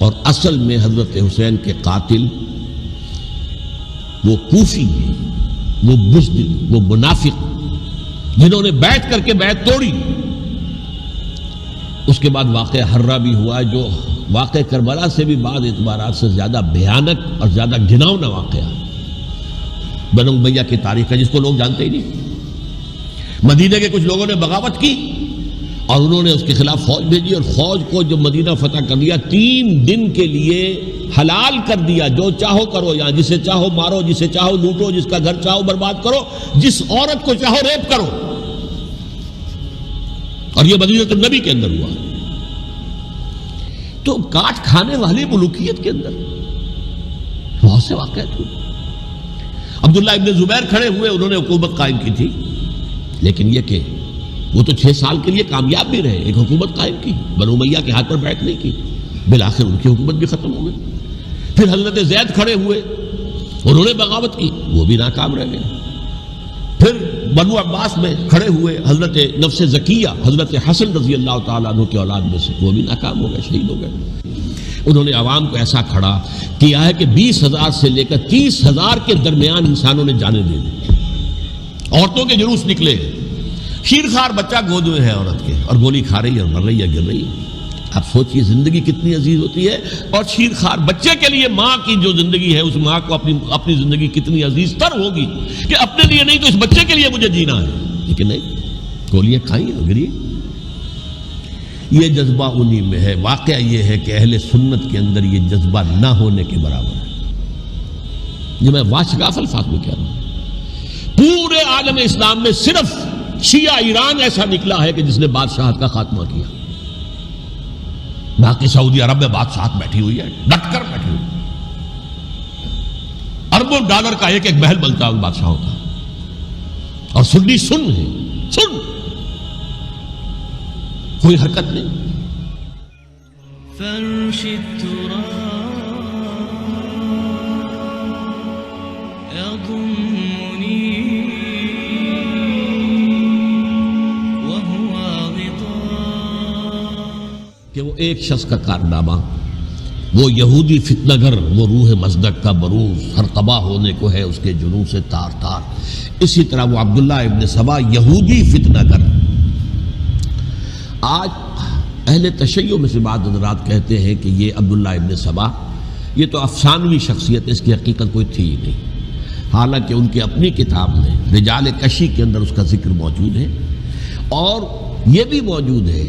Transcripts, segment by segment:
اور اصل میں حضرت حسین کے قاتل وہ کوفی ہیں، وہ بزدل، وہ منافق جنہوں نے بیعت کر کے بیعت توڑی۔ اس کے بعد واقعہ ہرہ بھی ہوا جو واقعہ کربلا سے بھی بعض اعتبارات سے زیادہ بھیانک اور زیادہ گھناؤنا واقعہ بنو امیہ کی تاریخ ہے، جس کو لوگ جانتے ہی نہیں۔ مدینہ کے کچھ لوگوں نے بغاوت کی اور انہوں نے اس کے خلاف فوج بھیجی، اور فوج کو جب مدینہ فتح کر دیا 3 دن کے لیے حلال کر دیا، جو چاہو کرو، یہاں جسے چاہو مارو، جسے چاہو لوٹو، جس کا گھر چاہو برباد کرو، جس عورت کو چاہو ریپ کرو۔ اور یہ مدینہ النبی کے اندر ہوا۔ تو کاٹ کھانے والی ملوکیت کے اندر بہت سے واقعات ہوئے۔ عبداللہ ابن زبیر کھڑے ہوئے، انہوں نے حکومت قائم کی تھی، لیکن یہ کہ وہ تو 6 سال کے لیے کامیاب بھی رہے، ایک حکومت قائم کی، بنو امیہ کے ہاتھ پر بیعت نہیں کی، بالآخر ان کی حکومت بھی ختم ہو گئی۔ پھر حضرت زید کھڑے ہوئے، انہوں نے بغاوت کی، وہ بھی ناکام رہ گئے۔ پھر بنو عباس میں کھڑے ہوئے حضرت نفس زکیہ، حضرت حسن رضی اللہ تعالیٰ عنہ کے اولاد میں سے، وہ بھی ناکام ہو گئے، شہید ہو گئے۔ انہوں نے عوام کو ایسا کھڑا کیا ہے کہ 20,000 سے لے کر 30,000 کے درمیان انسانوں نے جانیں دے دی۔ عورتوں کے جلوس نکلے، شیرخوار بچہ گود میں ہے عورت کے، اور گولی کھا رہی ہے اور مر رہی ہے، گر رہی ہے۔ آپ سوچئے زندگی کتنی عزیز ہوتی ہے، اور شیرخوار بچے کے لیے ماں کی جو زندگی ہے، اس ماں کو اپنی زندگی کتنی عزیز تر ہوگی کہ اپنے لیے نہیں تو اس بچے کے لیے مجھے جینا ہے، لیکن نہیں، گولیاں کھائیں اور گری۔ یہ جذبہ انہی میں ہے۔ واقعہ یہ ہے کہ اہل سنت کے اندر یہ جذبہ نہ ہونے کے برابر ہے۔ یہ میں واشگاف الفاظ میں کہہ رہا ہوں، پورے عالم اسلام میں صرف شیعہ ایران ایسا نکلا ہے کہ جس نے بادشاہت کا خاتمہ کیا، باقی سعودی عرب میں بادشاہت بیٹھی ہوئی ہے، ڈٹ کر بیٹھی ہوئی، اربوں ڈالر کا ایک ایک محل بنتا ہے ان بادشاہوں کا، اور سنی سن ہے، سن، کوئی حرکت نہیں۔ فرش التراب يضمني وهو غطاء، کہ وہ ایک شخص کا کارنامہ، وہ یہودی فتنہ گر، وہ روح مصدق کا بروز، ہر تباہ ہونے کو ہے اس کے جنون سے تار تار۔ اسی طرح وہ عبداللہ ابن سبا یہودی فتنہ گر۔ آج اہل تشیع میں سے بعض حضرات کہتے ہیں کہ یہ عبداللہ ابن سبا یہ تو افسانوی شخصیت ہے، اس کی حقیقت کوئی تھی ہی نہیں، حالانکہ ان کی اپنی کتاب میں رجال کشی کے اندر اس کا ذکر موجود ہے، اور یہ بھی موجود ہے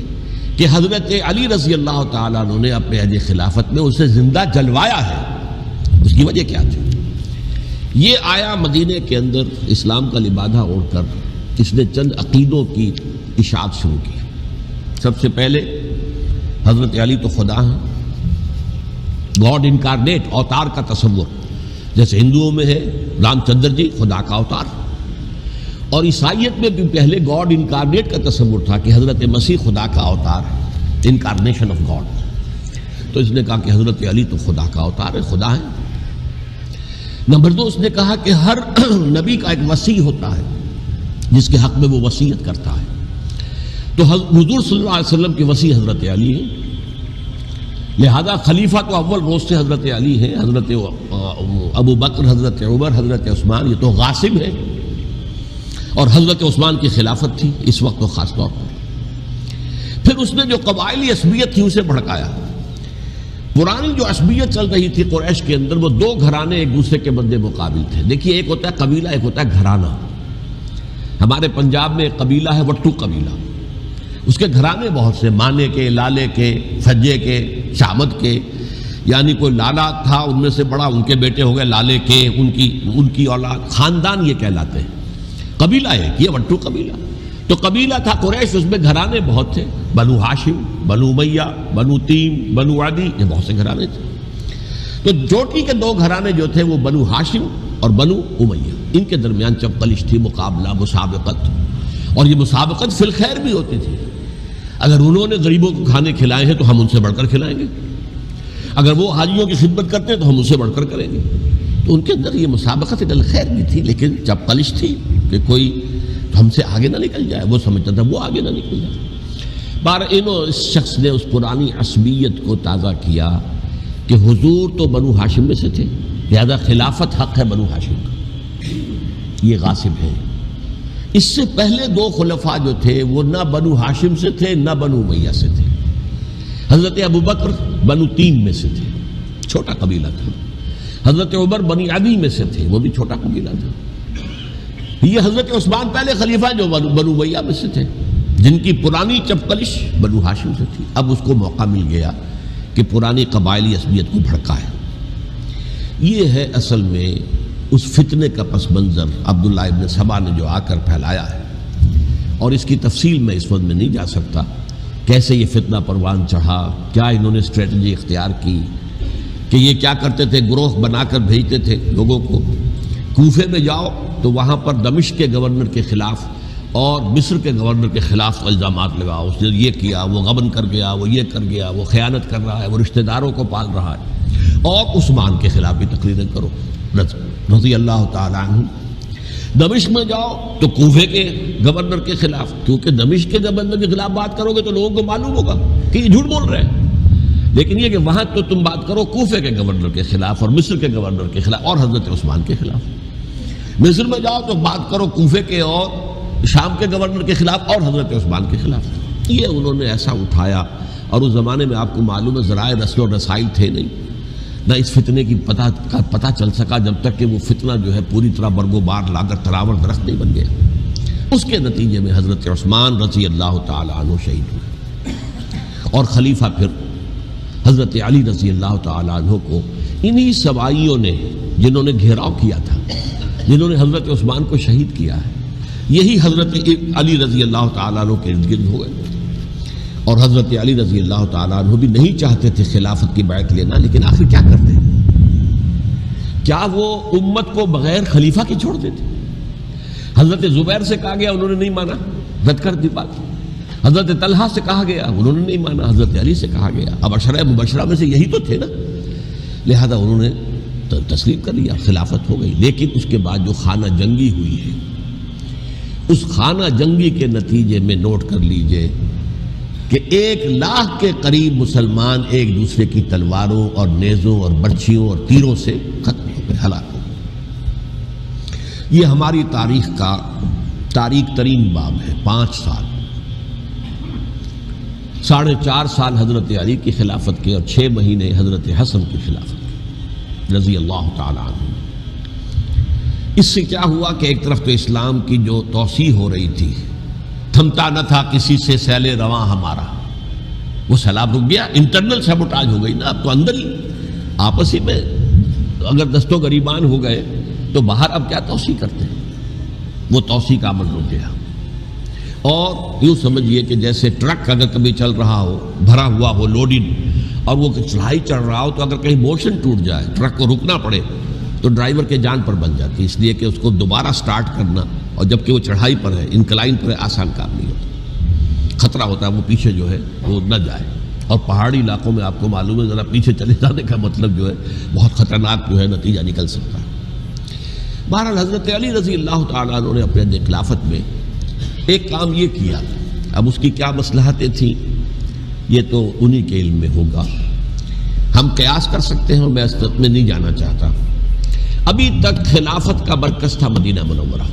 کہ حضرت علی رضی اللہ تعالیٰ عنہ نے اپنے عہد خلافت میں اسے زندہ جلوایا ہے۔ اس کی وجہ کیا تھی؟ یہ آیا مدینے کے اندر اسلام کا لبادہ اوڑھ کر، اس نے چند عقیدوں کی اشاعت شروع کی۔ سب سے پہلے حضرت علی تو خدا ہیں، گاڈ انکارنیٹ، اوتار کا تصور، جیسے ہندوؤں میں ہے رام چندر جی خدا کا اوتار، اور عیسائیت میں بھی پہلے گاڈ انکارنیٹ کا تصور تھا کہ حضرت مسیح خدا کا اوتار ہے، انکارنیشن آف گاڈ۔ تو اس نے کہا کہ حضرت علی تو خدا کا اوتار ہے، خدا ہے۔ نمبر 2، اس نے کہا کہ ہر نبی کا ایک وصی ہوتا ہے جس کے حق میں وہ وصیت کرتا ہے، تو حضور صلی اللہ علیہ وسلم کے وصی حضرت علی ہیں، لہذا خلیفہ تو اول روز سے حضرت علی ہیں، حضرت ابو بکر، حضرت عمر، حضرت عثمان، یہ تو غاصب ہیں، اور حضرت عثمان کی خلافت تھی اس وقت تو خاص طور پر۔ پھر اس نے جو قبائلی عصبیت تھی اسے بھڑکایا۔ پرانی جو عصبیت چل رہی تھی قریش کے اندر، وہ 2 گھرانے ایک دوسرے کے مد مقابل تھے۔ دیکھیے، ایک ہوتا ہے قبیلہ، ایک ہوتا ہے گھرانہ۔ ہمارے پنجاب میں ایک قبیلہ ہے وٹو قبیلہ، اس کے گھرانے بہت سے، مانے کے، لالے کے، سجے کے، شامت کے، یعنی کوئی لالا تھا ان میں سے بڑا، ان کے بیٹے ہو گئے لالے کے، ان کی اولاد، خاندان یہ کہلاتے ہیں۔ قبیلہ ایک، یہ وٹو قبیلہ۔ تو قبیلہ تھا قریش، اس میں گھرانے بہت تھے، بنو ہاشم، بنو امیہ، بنو تیم، بنو عدی، یہ بہت سے گھرانے تھے۔ تو چوٹی کے 2 گھرانے جو تھے وہ بنو ہاشم اور بنو امیہ، ان کے درمیان چپقلش تھی، مقابلہ، مسابقت، اور یہ مسابقت فی الخیر بھی ہوتی تھی۔ اگر انہوں نے غریبوں کو کھانے کھلائے ہیں تو ہم ان سے بڑھ کر کھلائیں گے، اگر وہ حاجیوں کی خدمت کرتے ہیں تو ہم ان سے بڑھ کر کریں گے۔ تو ان کے اندر یہ مسابقت الخیر بھی تھی، لیکن چپقلش تھی کہ کوئی ہم سے آگے نہ نکل جائے، وہ سمجھتا تھا وہ آگے نہ نکل جائے۔ اس شخص نے اس پرانی عصبیت کو تازہ کیا کہ حضور تو بنو ہاشم میں سے تھے، لہذا خلافت حق ہے بنو ہاشم کا، یہ غاصب ہے۔ اس سے پہلے دو خلفاء جو تھے وہ نہ بنو ہاشم سے تھے نہ بنو امیہ سے تھے۔ حضرت ابوبکر بنو تیم میں سے تھے، چھوٹا قبیلہ تھا۔ حضرت عمر بنی عدی میں سے تھے، وہ بھی چھوٹا قبیلہ تھا۔ یہ حضرت عثمان پہلے خلیفہ جو بنو امیہ میں سے تھے، جن کی پرانی چپکلش بنو ہاشم سے تھی، اب اس کو موقع مل گیا کہ پرانی قبائلی عصبیت کو بھڑکائے۔ یہ ہے اصل میں اس فتنے کا پس منظر عبداللہ ابن سبا نے جو آ کر پھیلایا ہے، اور اس کی تفصیل میں اس وقت میں نہیں جا سکتا، کیسے یہ فتنہ پروان چڑھا، کیا انہوں نے اسٹریٹجی اختیار کی، کہ یہ کیا کرتے تھے، گروہ بنا کر بھیجتے تھے لوگوں کو، کوفے میں جاؤ تو وہاں پر دمشق کے گورنر کے خلاف اور مصر کے گورنر کے خلاف الزامات لگاؤ، اس نے یہ کیا، وہ غبن کر گیا، وہ یہ کر گیا، وہ خیانت کر رہا ہے، وہ رشتہ داروں کو پال رہا ہے، اور عثمان کے خلاف بھی تقریریں کرو رضی اللہ تعالیٰ عنہ۔ دمشق میں جاؤ تو کوفے کے گورنر کے خلاف، کیونکہ دمشق کے گورنر کے خلاف بات کرو گے تو لوگوں کو معلوم ہوگا کہ یہ جھوٹ بول رہے ہیں، لیکن یہ کہ وہاں تو تم بات کرو کوفے کے گورنر کے خلاف اور مصر کے گورنر کے خلاف اور حضرت عثمان کے خلاف۔ مصر میں جاؤ تو بات کرو کوفے کے اور شام کے گورنر کے خلاف اور حضرت عثمان کے خلاف۔ یہ انہوں نے ایسا اٹھایا، اور اس زمانے میں آپ کو معلوم ہے ذرائع رسل و رسائل تھے نہیں، نہ اس فتنے کی پتہ چل سکا جب تک کہ وہ فتنہ جو ہے پوری طرح برگ و بار لا کر تراور درخت نہیں بن گیا۔ اس کے نتیجے میں حضرت عثمان رضی اللہ تعالیٰ عنہ شہید ہوئے، اور خلیفہ پھر حضرت علی رضی اللہ تعالیٰ عنہ کو انہی سوائیوں نے، جنہوں نے گھیراؤ کیا تھا، جنہوں نے حضرت عثمان کو شہید کیا ہے، یہی حضرت علی رضی اللہ تعالیٰ عنہ کے ارد گرد ہوئے۔ اور حضرت علی رضی اللہ تعالیٰ عنہ بھی نہیں چاہتے تھے خلافت کی بیعت لینا، لیکن آخر کیا کرتے؟ کیا وہ امت کو بغیر خلیفہ کے چھوڑ دیتے؟ حضرت زبیر سے کہا گیا، انہوں نے نہیں مانا، رد کر دی بات۔ حضرت طلحہ سے کہا گیا، انہوں نے نہیں مانا، حضرت علی سے کہا گیا۔ اب عشرہ مبشرہ میں سے یہی تو تھے نا، لہذا انہوں نے تسلیم کر لیا، خلافت ہو گئی۔ لیکن اس کے بعد جو خانہ جنگی ہوئی ہے، اس خانہ جنگی کے نتیجے میں نوٹ کر لیجئے کہ 1,00,000 کے قریب مسلمان ایک دوسرے کی تلواروں اور نیزوں اور برچھیوں اور تیروں سے ختم ہو گئے، ہلاک ہو گئے۔ یہ ہماری تاریخ کا تاریک ترین باب ہے۔ 5 سال، 4.5 سال حضرت علی کی خلافت کے، اور 6 مہینے حضرت حسن کی خلافت کے رضی اللہ تعالیٰ عنہ۔ اس سے کیا ہوا کہ ایک طرف تو اسلام کی جو توسیع ہو رہی تھی، تھمتا نہ تھا کسی سے سیل رواں ہمارا، وہ سیلاب رک گیا، انٹرنل سیبوٹاج ہو گئی نا، اب تو اندر ہی آپس ہی میں اگر دست و گریبان ہو گئے تو باہر اب کیا توسیع کرتے ہیں، وہ توسیع کا عمل رک گیا۔ اور یوں سمجھیے کہ جیسے ٹرک اگر کبھی چل رہا ہو، بھرا ہوا ہو، لوڈڈ، اور وہ چڑھائی چڑھ رہا ہو، تو اگر کہیں موشن ٹوٹ جائے، ٹرک کو رکنا پڑے، تو ڈرائیور کے جان پر بن جاتی، اس لیے کہ اس کو دوبارہ سٹارٹ کرنا، اور جبکہ وہ چڑھائی پر ہے، انکلائن پر ہے، آسان کام نہیں ہوتا، خطرہ ہوتا ہے وہ پیچھے جو ہے وہ نہ جائے۔ اور پہاڑی علاقوں میں آپ کو معلوم ہے ذرا پیچھے چلے جانے کا مطلب جو ہے بہت خطرناک جو ہے نتیجہ نکل سکتا ہے۔ بہرحال حضرت علی رضی اللہ تعالیٰ عنہ نے اپنے خلافت میں ایک کام یہ کیا، اب اس کی کیا مصلحتیں تھیں یہ تو انہی کے علم میں ہوگا، ہم قیاس کر سکتے ہیں، میں اس میں نہیں جانا چاہتا۔ ابھی تک خلافت کا مرکز تھا مدینہ منورہ،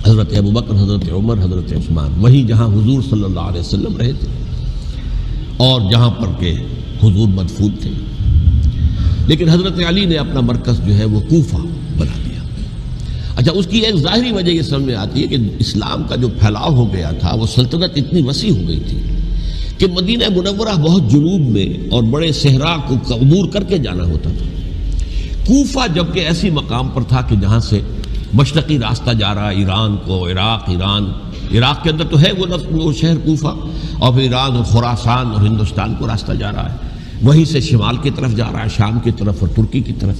حضرت ابوبکر، حضرت عمر، حضرت عثمان، وہیں جہاں حضور صلی اللہ علیہ وسلم رہے تھے اور جہاں پر کہ حضور مدفون تھے۔ لیکن حضرت علی نے اپنا مرکز جو ہے وہ کوفہ بنا دیا۔ اچھا، اس کی ایک ظاہری وجہ یہ سمجھ میں آتی ہے کہ اسلام کا جو پھیلاؤ ہو گیا تھا، وہ سلطنت اتنی وسیع ہو گئی تھی کہ مدینہ منورہ بہت جنوب میں اور بڑے صحرا کو عبور کر کے جانا ہوتا تھا۔ کوفہ جبکہ ایسی مقام پر تھا کہ جہاں سے مشرقی راستہ جا رہا ہے ایران کو، عراق کے اندر تو ہے وہ شہر کوفہ، اور پھر ایران اور خراسان اور ہندوستان کو راستہ جا رہا ہے، وہیں سے شمال کی طرف جا رہا ہے، شام کی طرف اور ترکی کی طرف،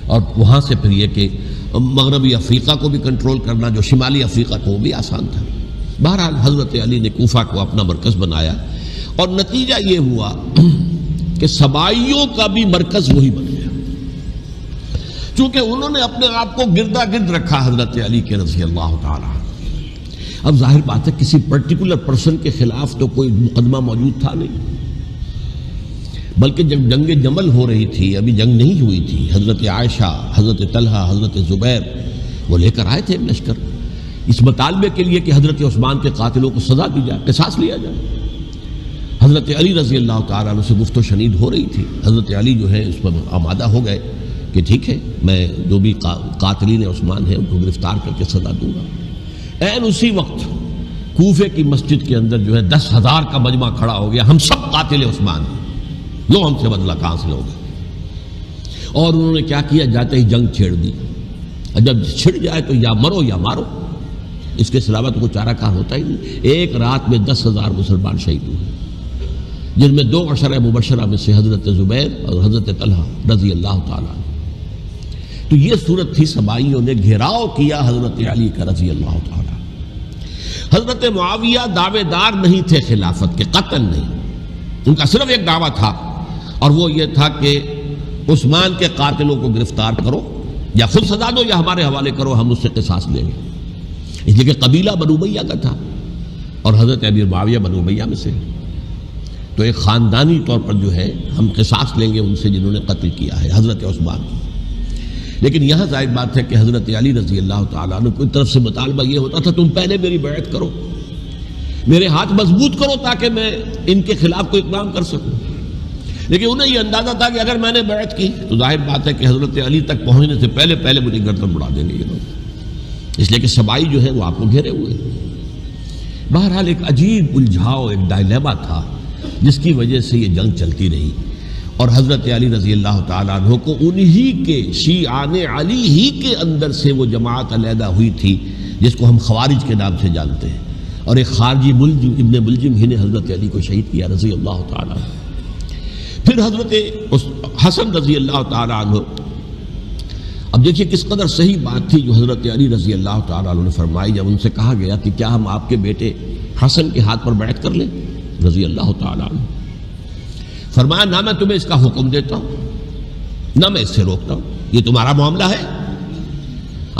اور وہاں سے پھر یہ کہ مغربی افریقہ کو بھی کنٹرول کرنا، جو شمالی افریقہ کو، وہ بھی آسان تھا۔ بہرحال حضرت علی نے کوفہ کو اپنا مرکز بنایا، اور نتیجہ یہ ہوا کہ سبائیوں کا بھی مرکز وہی بن گیا، چونکہ انہوں نے اپنے آپ کو گردا گرد رکھا حضرت علی کے رضی اللہ تعالیٰ۔ اب ظاہر بات ہے کسی پرٹیکولر پرسن کے خلاف تو کوئی مقدمہ موجود تھا نہیں، بلکہ جب جنگ جمل ہو رہی تھی، ابھی جنگ نہیں ہوئی تھی، حضرت عائشہ، حضرت طلحہ، حضرت زبیر وہ لے کر آئے تھے ایک لشکر اس مطالبے کے لیے کہ حضرت عثمان کے قاتلوں کو سزا دی جائے، قصاص لیا جائے۔ حضرت علی رضی اللہ تعالیٰ عنہ سے گفت و شنید ہو رہی تھی، حضرت علی جو ہے اس پر آمادہ ہو گئے کہ ٹھیک ہے، میں جو بھی قاتلین عثمان ہیں ان کو گرفتار کر کے سزا دوں گا۔ عین اسی وقت کوفے کی مسجد کے اندر جو ہے 10,000 کا مجمع کھڑا ہو گیا، ہم سب قاتل عثمان ہیں، لو ہم سے بدلہ کہاں سے لوگے۔ اور انہوں نے کیا کیا، جاتے ہی جنگ چھیڑ دی، جب چھڑ جائے تو یا مرو یا مارو، اس کے سلاوہ تو کوئی چارہ کار ہوتا ہی نہیں۔ ایک رات میں 10,000 مسلمان شہید ہوئے، جن میں 2 عشرہ مبشرہ میں سے حضرت زبیر اور حضرت طلحہ رضی اللہ تعالیٰ عنہ۔ تو یہ صورت تھی، سبائیوں نے گھیراؤ کیا حضرت علی کا رضی اللہ تعالیٰ۔ حضرت معاویہ دعوے دار نہیں تھے خلافت کے، قطعاً نہیں، ان کا صرف ایک دعویٰ تھا، اور وہ یہ تھا کہ عثمان کے قاتلوں کو گرفتار کرو، یا خود سزا دو یا ہمارے حوالے کرو، ہم اس سے قصاص لیں گے۔ اس لیے کہ قبیلہ بنو امیہ کا تھا، اور حضرت امیر معاویہ بنو امیہ میں سے، تو ایک خاندانی طور پر جو ہے ہم قصاص لیں گے ان سے جنہوں نے قتل کیا ہے حضرت عثمان۔ لیکن یہاں ظاہر بات ہے کہ حضرت علی رضی اللہ تعالیٰ عنہ کی طرف سے مطالبہ یہ ہوتا تھا، تم پہلے میری بیعت کرو، میرے ہاتھ مضبوط کرو تاکہ میں ان کے خلاف کوئی اقدام کر سکوں۔ لیکن انہیں یہ اندازہ تھا کہ اگر میں نے بیعت کی تو ظاہر بات ہے کہ حضرت علی تک پہنچنے سے پہلے مجھے گردن اڑا دیں گے یہ لوگ، اس لیے کہ سبائی جو ہے وہ آپ کو گھیرے ہوئے۔ بہرحال ایک عجیب الجھاؤ، ایک ڈائلیما تھا جس کی وجہ سے یہ جنگ چلتی رہی، اور حضرت علی رضی اللہ تعالیٰ عنہ کو انہی کے شیعان علی ہی کے اندر سے وہ جماعت علیحدہ ہوئی تھی جس کو ہم خوارج کے نام سے جانتے ہیں، اور ایک خارجی ملجم ابن ملجم ہی نے حضرت علی کو شہید کیا رضی اللہ تعالیٰ عنہ۔ پھر حضرت حسن رضی اللہ تعالیٰ عنہ، اب دیکھیے کس قدر صحیح بات تھی جو حضرت علی رضی اللہ تعالیٰ عنہ نے فرمائی جب ان سے کہا گیا کہ کیا ہم آپ کے بیٹے حسن کے ہاتھ پر بیعت کر لیں رضی اللہ تعالیٰ عنہ۔ فرمایا نہ میں تمہیں اس کا حکم دیتا ہوں نہ میں اس سے روکتا ہوں، یہ تمہارا معاملہ ہے،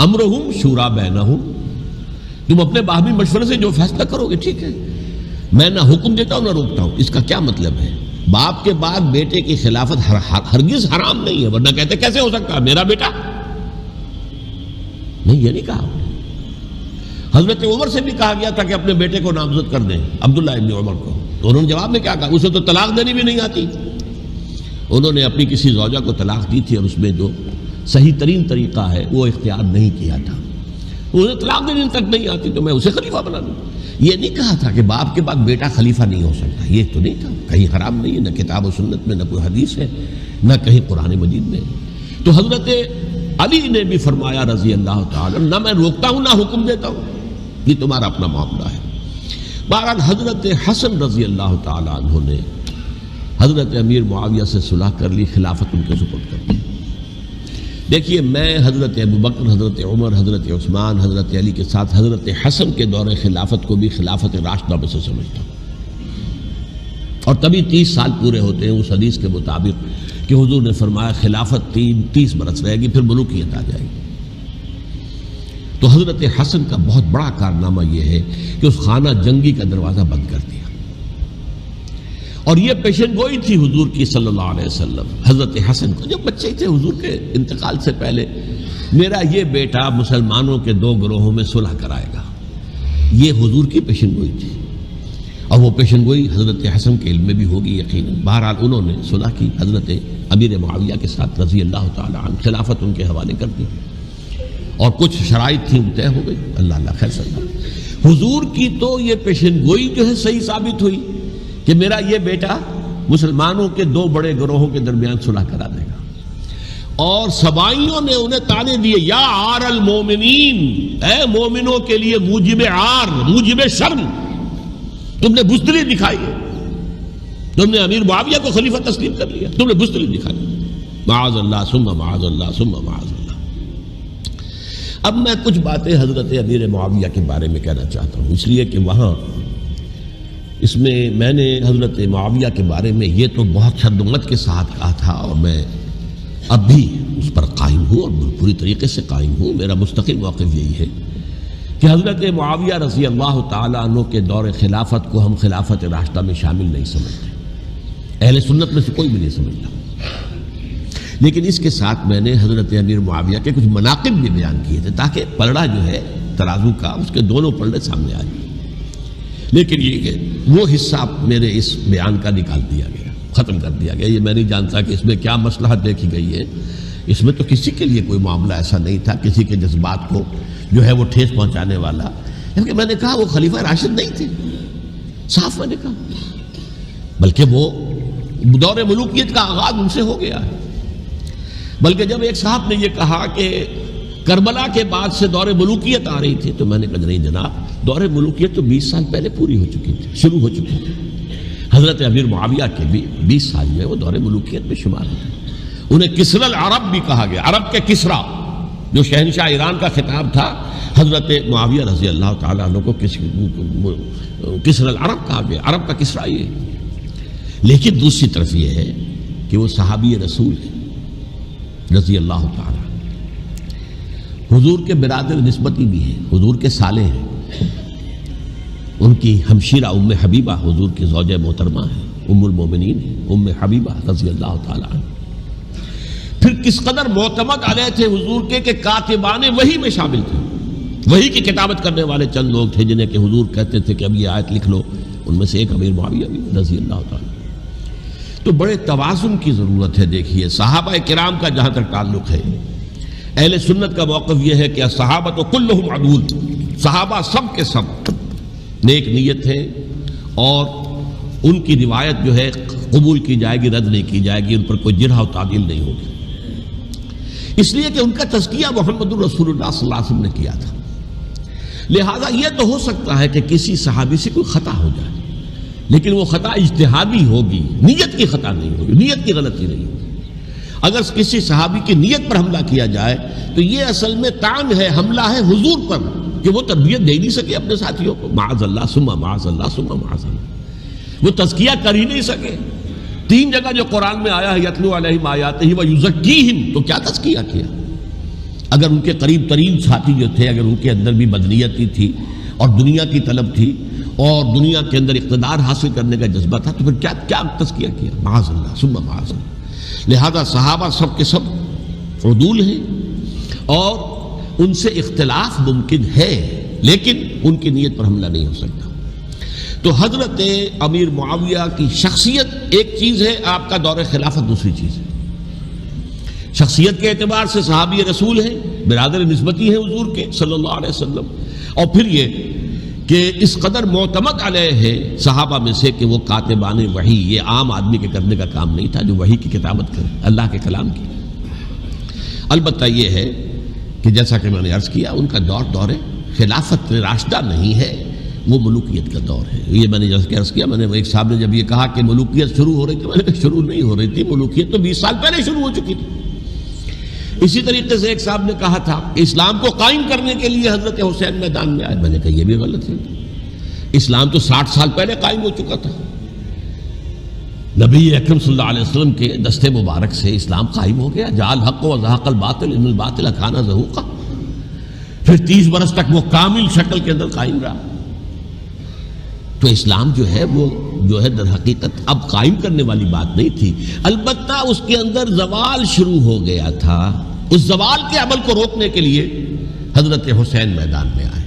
امرہم شورا بینہم، تم اپنے باہمی مشورے سے جو فیصلہ کرو گے ٹھیک ہے، میں نہ حکم دیتا ہوں نہ روکتا ہوں۔ اس کا کیا مطلب ہے؟ باپ کے بعد بیٹے کی خلافت ہرگز حرام نہیں ہے، ورنہ کہتے کیسے ہو سکتا ہے میرا بیٹا؟ نہیں، یہ نہیں کہا۔ حضرت عمر سے بھی کہا گیا تھا کہ اپنے بیٹے کو نامزد کر دیں، عبداللہ ابن عمر کو، تو انہوں نے جواب میں کیا کہا؟ اسے تو طلاق دینی بھی نہیں آتی۔ انہوں نے اپنی کسی زوجہ کو طلاق دی تھی، اور اس میں جو صحیح ترین طریقہ ہے وہ اختیار نہیں کیا تھا، انہیں طلاق دینے تک نہیں آتی تو میں اسے خلیفہ بنا دوں۔ یہ نہیں کہا تھا کہ باپ کے بعد بیٹا خلیفہ نہیں ہو سکتا، یہ تو نہیں تھا، کہیں حرام نہیں ہے، نہ کتاب و سنت میں، نہ کوئی حدیث ہے، نہ کہیں قرآن مجید میں۔ تو حضرت علی نے بھی فرمایا رضی اللہ تعالیٰ، نہ میں روکتا ہوں نہ حکم دیتا ہوں، یہ تمہارا اپنا معاملہ ہے۔ بہرحال حضرت حسن رضی اللہ تعالیٰ عنہ نے حضرت امیر معاویہ سے صلح کر لی، خلافت ان کے سپرد کر دی۔ دیکھیے میں حضرت ابوبکر، حضرت عمر، حضرت عثمان، حضرت علی کے ساتھ حضرت حسن کے دور خلافت کو بھی خلافت راشدہ میں سے سمجھتا ہوں، اور تبھی 30 سال پورے ہوتے ہیں اس حدیث کے مطابق کہ حضور نے فرمایا خلافت 30 برس رہے گی، پھر ملوکیت آ جائے گی۔ تو حضرت حسن کا بہت بڑا کارنامہ یہ ہے کہ اس خانہ جنگی کا دروازہ بند کر دیا، اور یہ پیشن گوئی تھی حضور کی صلی اللہ علیہ وسلم حضرت حسن کو، جب بچے تھے حضور کے انتقال سے پہلے، میرا یہ بیٹا مسلمانوں کے 2 گروہوں میں صلح کرائے گا، یہ حضور کی پیشن گوئی تھی، اور وہ پیشن گوئی حضرت حسن کے علم میں بھی ہوگی یقیناً۔ بہرحال انہوں نے صلح کی حضرت امیر معاویہ کے ساتھ رضی اللہ تعالیٰ عنہ، خلافت ان کے حوالے کر دی، اور کچھ شرائط تھیں طے ہو گئی، اللہ خیر صلی اللہ۔ حضور کی تو یہ پیشن گوئی جو ہے صحیح ثابت ہوئی کہ میرا یہ بیٹا مسلمانوں کے 2 بڑے گروہوں کے درمیان صلح کرا دے گا، اور سبائیوں نے انہیں تانے دیے، یا عار المومنین، اے مومنوں کے لیے موجب عار، موجب شرم، تم نے بزدلی دکھائی ہے، تم نے امیر معاویہ کو خلیفہ تسلیم کر لیا، تم نے بزدلی دکھائی، معاذ اللہ ثم معاذ اللہ ثم معاذ اللہ۔ اب میں کچھ باتیں حضرت امیر معاویہ کے بارے میں کہنا چاہتا ہوں، اس لیے کہ وہاں اس میں نے حضرت معاویہ کے بارے میں یہ تو بہت شدت کے ساتھ کہا تھا، اور میں اب بھی اس پر قائم ہوں اور پوری طریقے سے قائم ہوں۔ میرا مستقل موقف یہی ہے کہ حضرت معاویہ رضی اللہ تعالیٰ عنہ کے دور خلافت کو ہم خلافت راشدہ میں شامل نہیں سمجھتے، اہل سنت میں سے کوئی بھی نہیں سمجھتا. لیکن اس کے ساتھ میں نے حضرت امیر معاویہ کے کچھ مناقب بھی بیان کیے تھے تاکہ پلڑا جو ہے ترازو کا اس کے دونوں پلڑے سامنے آ جائیں. لیکن یہ کہ وہ حصہ میرے اس بیان کا نکال دیا گیا، ختم کر دیا گیا. یہ میں نہیں جانتا کہ اس میں کیا مصلحت دیکھی گئی ہے. اس میں تو کسی کے لیے کوئی معاملہ ایسا نہیں تھا کسی کے جذبات کو جو ہے وہ ٹھیس پہنچانے والا. کیونکہ میں نے کہا وہ خلیفہ راشد نہیں تھے، صاف میں نے کہا، بلکہ وہ دور ملوکیت کا آغاز ان سے ہو گیا ہے. بلکہ جب ایک صاحب نے یہ کہا کہ کربلا کے بعد سے دور ملوکیت آ رہی تھی تو میں نے کہا نہیں جناب، دور ملوکیت تو 20 سال پہلے پوری ہو چکی تھی، شروع ہو چکی تھی. حضرت امیر معاویہ کے بھی 20 سال میں وہ دور ملوکیت میں شمار ہوتے. انہیں کسرى العرب بھی کہا گیا، عرب کے کسریٰ جو شہنشاہ ایران کا خطاب تھا، حضرت معاویہ رضی اللہ تعالیٰ عنہ کو کسرى العرب کہا گیا، عرب کا کسریٰ یہ. لیکن دوسری طرف یہ ہے کہ وہ صحابی رسول ہیں رضی اللہ تعالیٰ، حضور کے برادر نسبتی بھی ہیں، حضور کے سالے ہیں. ان کی ہمشیرہ ام حبیبہ حضور کی زوجہ محترمہ ہیں، ام المومنین ہیں، ام حبیبہ رضی اللہ تعالیٰ عنہ. پھر کس قدر معتمد علیہ تھے حضور کے کہ کاتبان وحی میں شامل تھے. وحی کی کتابت کرنے والے چند لوگ تھے جنہیں کہ حضور کہتے تھے کہ اب یہ آیت لکھ لو. ان میں سے ایک امیر معاویہ بھی رضی اللہ تعالیٰ. تو بڑے توازن کی ضرورت ہے. دیکھیے صحابہ کرام کا جہاں تک تعلق ہے، اہل سنت کا موقف یہ ہے کہ صحابہ تو کلہم عدول، صحابہ سب کے سب نیک نیت ہیں اور ان کی روایت جو ہے قبول کی جائے گی، رد نہیں کی جائے گی، ان پر کوئی جرح و تعدیل نہیں ہوگی. اس لیے کہ ان کا تزکیہ محمد الرسول اللہ صلی اللہ علیہ وسلم نے کیا تھا. لہذا یہ تو ہو سکتا ہے کہ کسی صحابی سے کوئی خطا ہو جائے، لیکن وہ خطا اجتہادی ہوگی، نیت کی خطا نہیں ہوگی، نیت کی غلطی نہیں ہوگی. اگر کسی صحابی کی نیت پر حملہ کیا جائے تو یہ اصل میں طعن ہے، حملہ ہے حضور پر کہ وہ تربیت دے نہیں سکے اپنے ساتھیوں کو. معاذ اللہ ثم معاذ اللہ ثم معاذ اللہ، وہ تزکیہ کر ہی نہیں سکے. 3 جگہ جو قرآن میں آیا ہے یتلو علیہم آیاتہ ویزکیہم، تو کیا تزکیہ کیا؟ اگر ان کے قریب ترین ساتھی جو تھے، اگر ان کے اندر بھی بدنیتی تھی اور دنیا کی طلب تھی اور دنیا کے اندر اقتدار حاصل کرنے کا جذبہ تھا تو پھر کیا تزکیہ کیا؟ معاذ اللہ ثم معاذ اللہ. لہذا صحابہ سب کے سب عدول ہیں اور ان سے اختلاف ممکن ہے، لیکن ان کی نیت پر حملہ نہیں ہو سکتا. تو حضرت امیر معاویہ کی شخصیت ایک چیز ہے، آپ کا دور خلافت دوسری چیز ہے. شخصیت کے اعتبار سے صحابی رسول ہیں، برادر نسبتی ہیں حضور کے صلی اللہ علیہ وسلم. اور پھر یہ کہ اس قدر معتمد علیہ ہے صحابہ میں سے کہ وہ کاتبان وحی، یہ عام آدمی کے کرنے کا کام نہیں تھا جو وحی کی کتابت کرے، اللہ کے کلام کی. البتہ یہ ہے کہ جیسا کہ میں نے عرض کیا ان کا دور خلافت راشدہ نہیں ہے، وہ ملوکیت کا دور ہے. یہ میں نے جیسا کہ عرض کیا، میں نے ایک صاحب نے جب یہ کہا کہ ملوکیت شروع ہو رہی تھی، میں نے کہا شروع نہیں ہو رہی تھی، ملوکیت تو 20 سال پہلے شروع ہو چکی تھی. اسی طریقے سے ایک صاحب نے کہا تھا اسلام کو قائم کرنے کے لیے حضرت حسین میدان میں آئے. میں نے کہا یہ بھی غلط ہے، اسلام تو 60 سال پہلے قائم ہو چکا تھا. نبی اکرم صلی اللہ علیہ وسلم کے دست مبارک سے اسلام قائم ہو گیا. جاء الحق وزهق الباطل ان الباطل کان زهوقا. پھر 30 برس تک وہ کامل شکل کے اندر قائم رہا. تو اسلام جو ہے وہ جو ہے در حقیقت اب قائم کرنے والی بات نہیں تھی. البتہ اس کے اندر زوال شروع ہو گیا تھا. اس زوال کے عمل کو روکنے کے لیے حضرت حسین میدان میں آئے.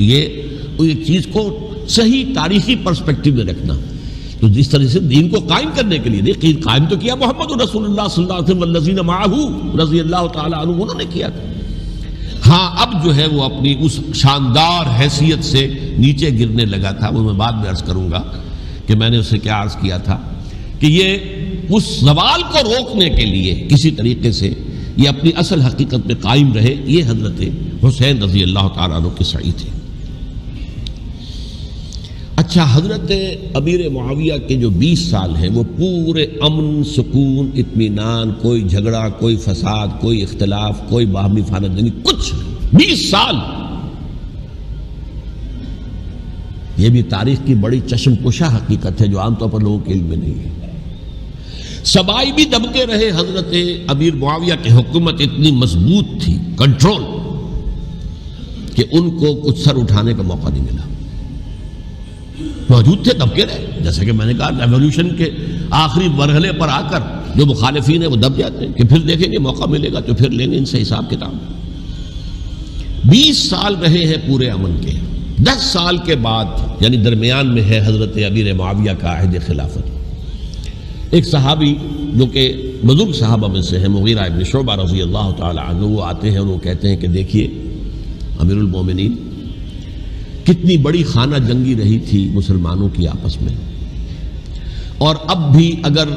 یہ چیز کو صحیح تاریخی پرسپیکٹو میں رکھنا. تو جس طرح سے دین کو قائم کرنے کے لیے دیکھیے قائم تو کیا محمد رسول اللہ صلی اللہ علیہ وسلم والذین معہ رضی اللہ تعالیٰ عنہ، انہوں نے کیا تھا. ہاں اب جو ہے وہ اپنی اس شاندار حیثیت سے نیچے گرنے لگا تھا. وہ میں بعد میں عرض کروں گا کہ میں نے اسے کیا عرض کیا تھا کہ یہ اس زوال کو روکنے کے لیے کسی طریقے سے یہ اپنی اصل حقیقت میں قائم رہے. یہ حضرت حسین رضی اللہ تعالیٰ عنہ کے سعی تھے. اچھا، حضرت امیر معاویہ کے جو 20 سال ہیں وہ پورے امن، سکون، اطمینان، کوئی جھگڑا، کوئی فساد، کوئی اختلاف، کوئی باہمی خاندانی، کچھ 20 سال. یہ بھی تاریخ کی بڑی چشم کشا حقیقت ہے جو عام طور پر لوگوں کے علم میں نہیں ہے. سبائی بھی دبکے رہے. حضرت امیر معاویہ کی حکومت اتنی مضبوط تھی، کنٹرول، کہ ان کو کچھ سر اٹھانے کا موقع نہیں ملا. موجود تھے دب کے رہے. جیسے کہ میں نے کہا ریولیوشن کے آخری مرحلے پر آ کر جو مخالفین ہیں وہ دب جاتے ہیں کہ پھر دیکھیں گے موقع ملے گا تو پھر لیں گے ان سے حساب کتاب. 20 سال رہے ہیں پورے امن کے. 10 سال کے بعد یعنی درمیان میں ہے حضرت امیر معاویہ کا عہد خلافت. ایک صحابی جو کہ بزرگ صحابہ میں سے ہیں مغیرہ ابن شعبہ رضی اللہ تعالی عنہ، وہ آتے ہیں اور وہ کہتے ہیں کہ دیکھیے امیر المومنین، کتنی بڑی خانہ جنگی رہی تھی مسلمانوں کی آپس میں، اور اب بھی اگر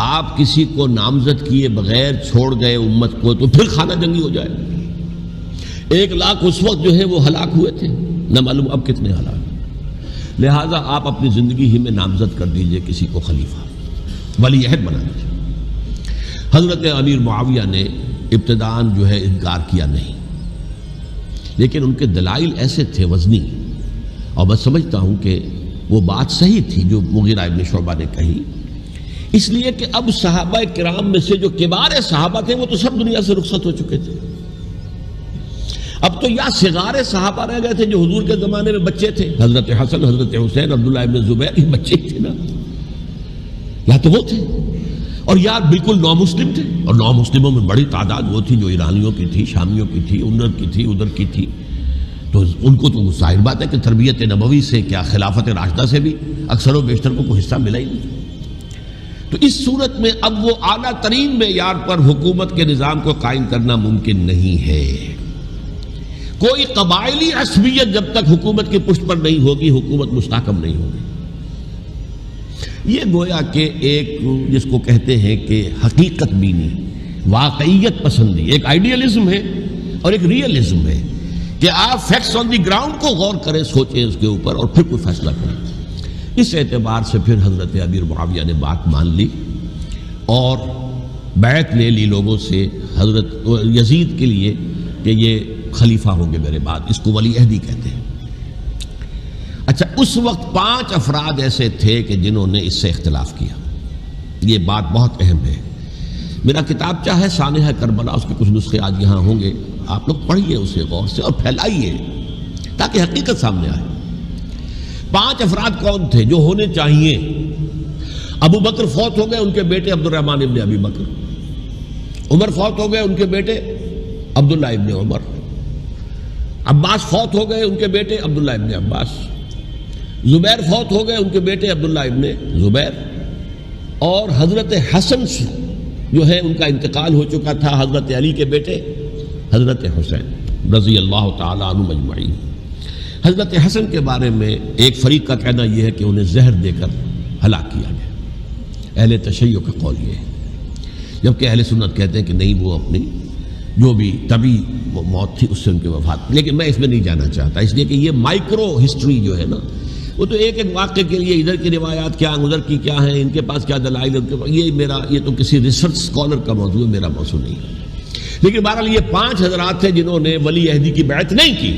آپ کسی کو نامزد کیے بغیر چھوڑ گئے امت کو تو پھر خانہ جنگی ہو جائے. 1 لاکھ اس وقت جو ہے وہ ہلاک ہوئے تھے، نہ معلوم اب کتنے ہلاک. لہٰذا آپ اپنی زندگی ہی میں نامزد کر دیجئے کسی کو خلیفہ، ولی عہد بنا دیجئے. حضرت امیر معاویہ نے ابتداءً جو ہے انکار کیا نہیں، لیکن ان کے دلائل ایسے تھے وزنی، اور میں سمجھتا ہوں کہ وہ بات صحیح تھی جو مغیرہ ابن شعبہ نے کہی، اس لیے کہ اب صحابہ کرام میں سے جو کبار صحابہ تھے وہ تو سب دنیا سے رخصت ہو چکے تھے. اب تو یا صغار صحابہ رہ گئے تھے جو حضور کے زمانے میں بچے تھے، حضرت حسن، حضرت حسین، عبداللہ ابن زبیر، یہ بچے تھے نا، یا تو وہ تھے، اور یا بالکل نو مسلم تھے. اور نو مسلموں میں بڑی تعداد وہ تھی جو ایرانیوں کی تھی، شامیوں کی تھی، ادھر کی تھی. تو ان کو تو ظاہر بات ہے کہ تربیت نبوی سے کیا خلافت راشدہ سے بھی اکثر و بیشتر کو کوئی حصہ ملا ہی نہیں. تو اس صورت میں اب وہ اعلیٰ ترین معیار پر حکومت کے نظام کو قائم کرنا ممکن نہیں ہے. کوئی قبائلی عصبیت جب تک حکومت کی پشت پر نہیں ہوگی حکومت مستحکم نہیں ہوگی. یہ گویا کہ ایک جس کو کہتے ہیں کہ حقیقت بینی، واقعیت پسندی، ایک آئیڈیلزم ہے اور ایک ریئلزم ہے کہ آپ فیکٹس آن دی گراؤنڈ کو غور کریں، سوچیں اس کے اوپر اور پھر کوئی فیصلہ کریں. اس اعتبار سے پھر حضرت امیر معاویہ نے بات مان لی اور بیعت لے لی لوگوں سے حضرت یزید کے لیے کہ یہ خلیفہ ہوں گے میرے بعد. اس کو ولی عہدی کہتے ہیں. اچھا، اس وقت 5 افراد ایسے تھے کہ جنہوں نے اس سے اختلاف کیا. یہ بات بہت اہم ہے. میرا کتابچہ ہے سانحہ کربلا، اس کے کچھ نسخے آج یہاں ہوں گے، آپ لوگ پڑھیے اسے غور سے اور پھیلائیے تاکہ حقیقت سامنے آئے. 5 افراد کون تھے جو ہونے چاہیے؟ ابو بکر فوت ہو گئے، ان کے بیٹے عبد الرحمن ابن ابی بکر. عمر فوت ہو گئے، ان کے بیٹے عبداللہ ابن عمر. عباس فوت ہو گئے، ان کے بیٹے عبداللہ ابن عباس. زبیر فوت ہو گئے، ان کے بیٹے عبداللہ ابن زبیر. اور حضرت حسن جو ہے ان کا انتقال ہو چکا تھا، حضرت علی کے بیٹے حضرت حسین رضی اللہ تعالی عنہ مجمعین. حضرت حسن کے بارے میں ایک فریق کا کہنا یہ ہے کہ انہیں زہر دے کر ہلاک کیا گیا. اہل تشیع کا قول یہ ہے، جبکہ اہل سنت کہتے ہیں کہ نہیں، وہ اپنی جو بھی طبی موت تھی اس سے ان کی وفات. لیکن میں اس میں نہیں جانا چاہتا، اس لیے کہ یہ مائکرو ہسٹری جو ہے نا، وہ تو ایک واقعے کے لیے ادھر کی روایات کیا، ادھر کی کیا ہیں، ان کے پاس کیا دلائل، یہ تو کسی ریسرچ اسکالر کا موضوع ہے، میرا موضوع نہیں ہے. لیکن بہرحال یہ 5 حضرات تھے جنہوں نے ولی عہدی کی بیعت نہیں کی.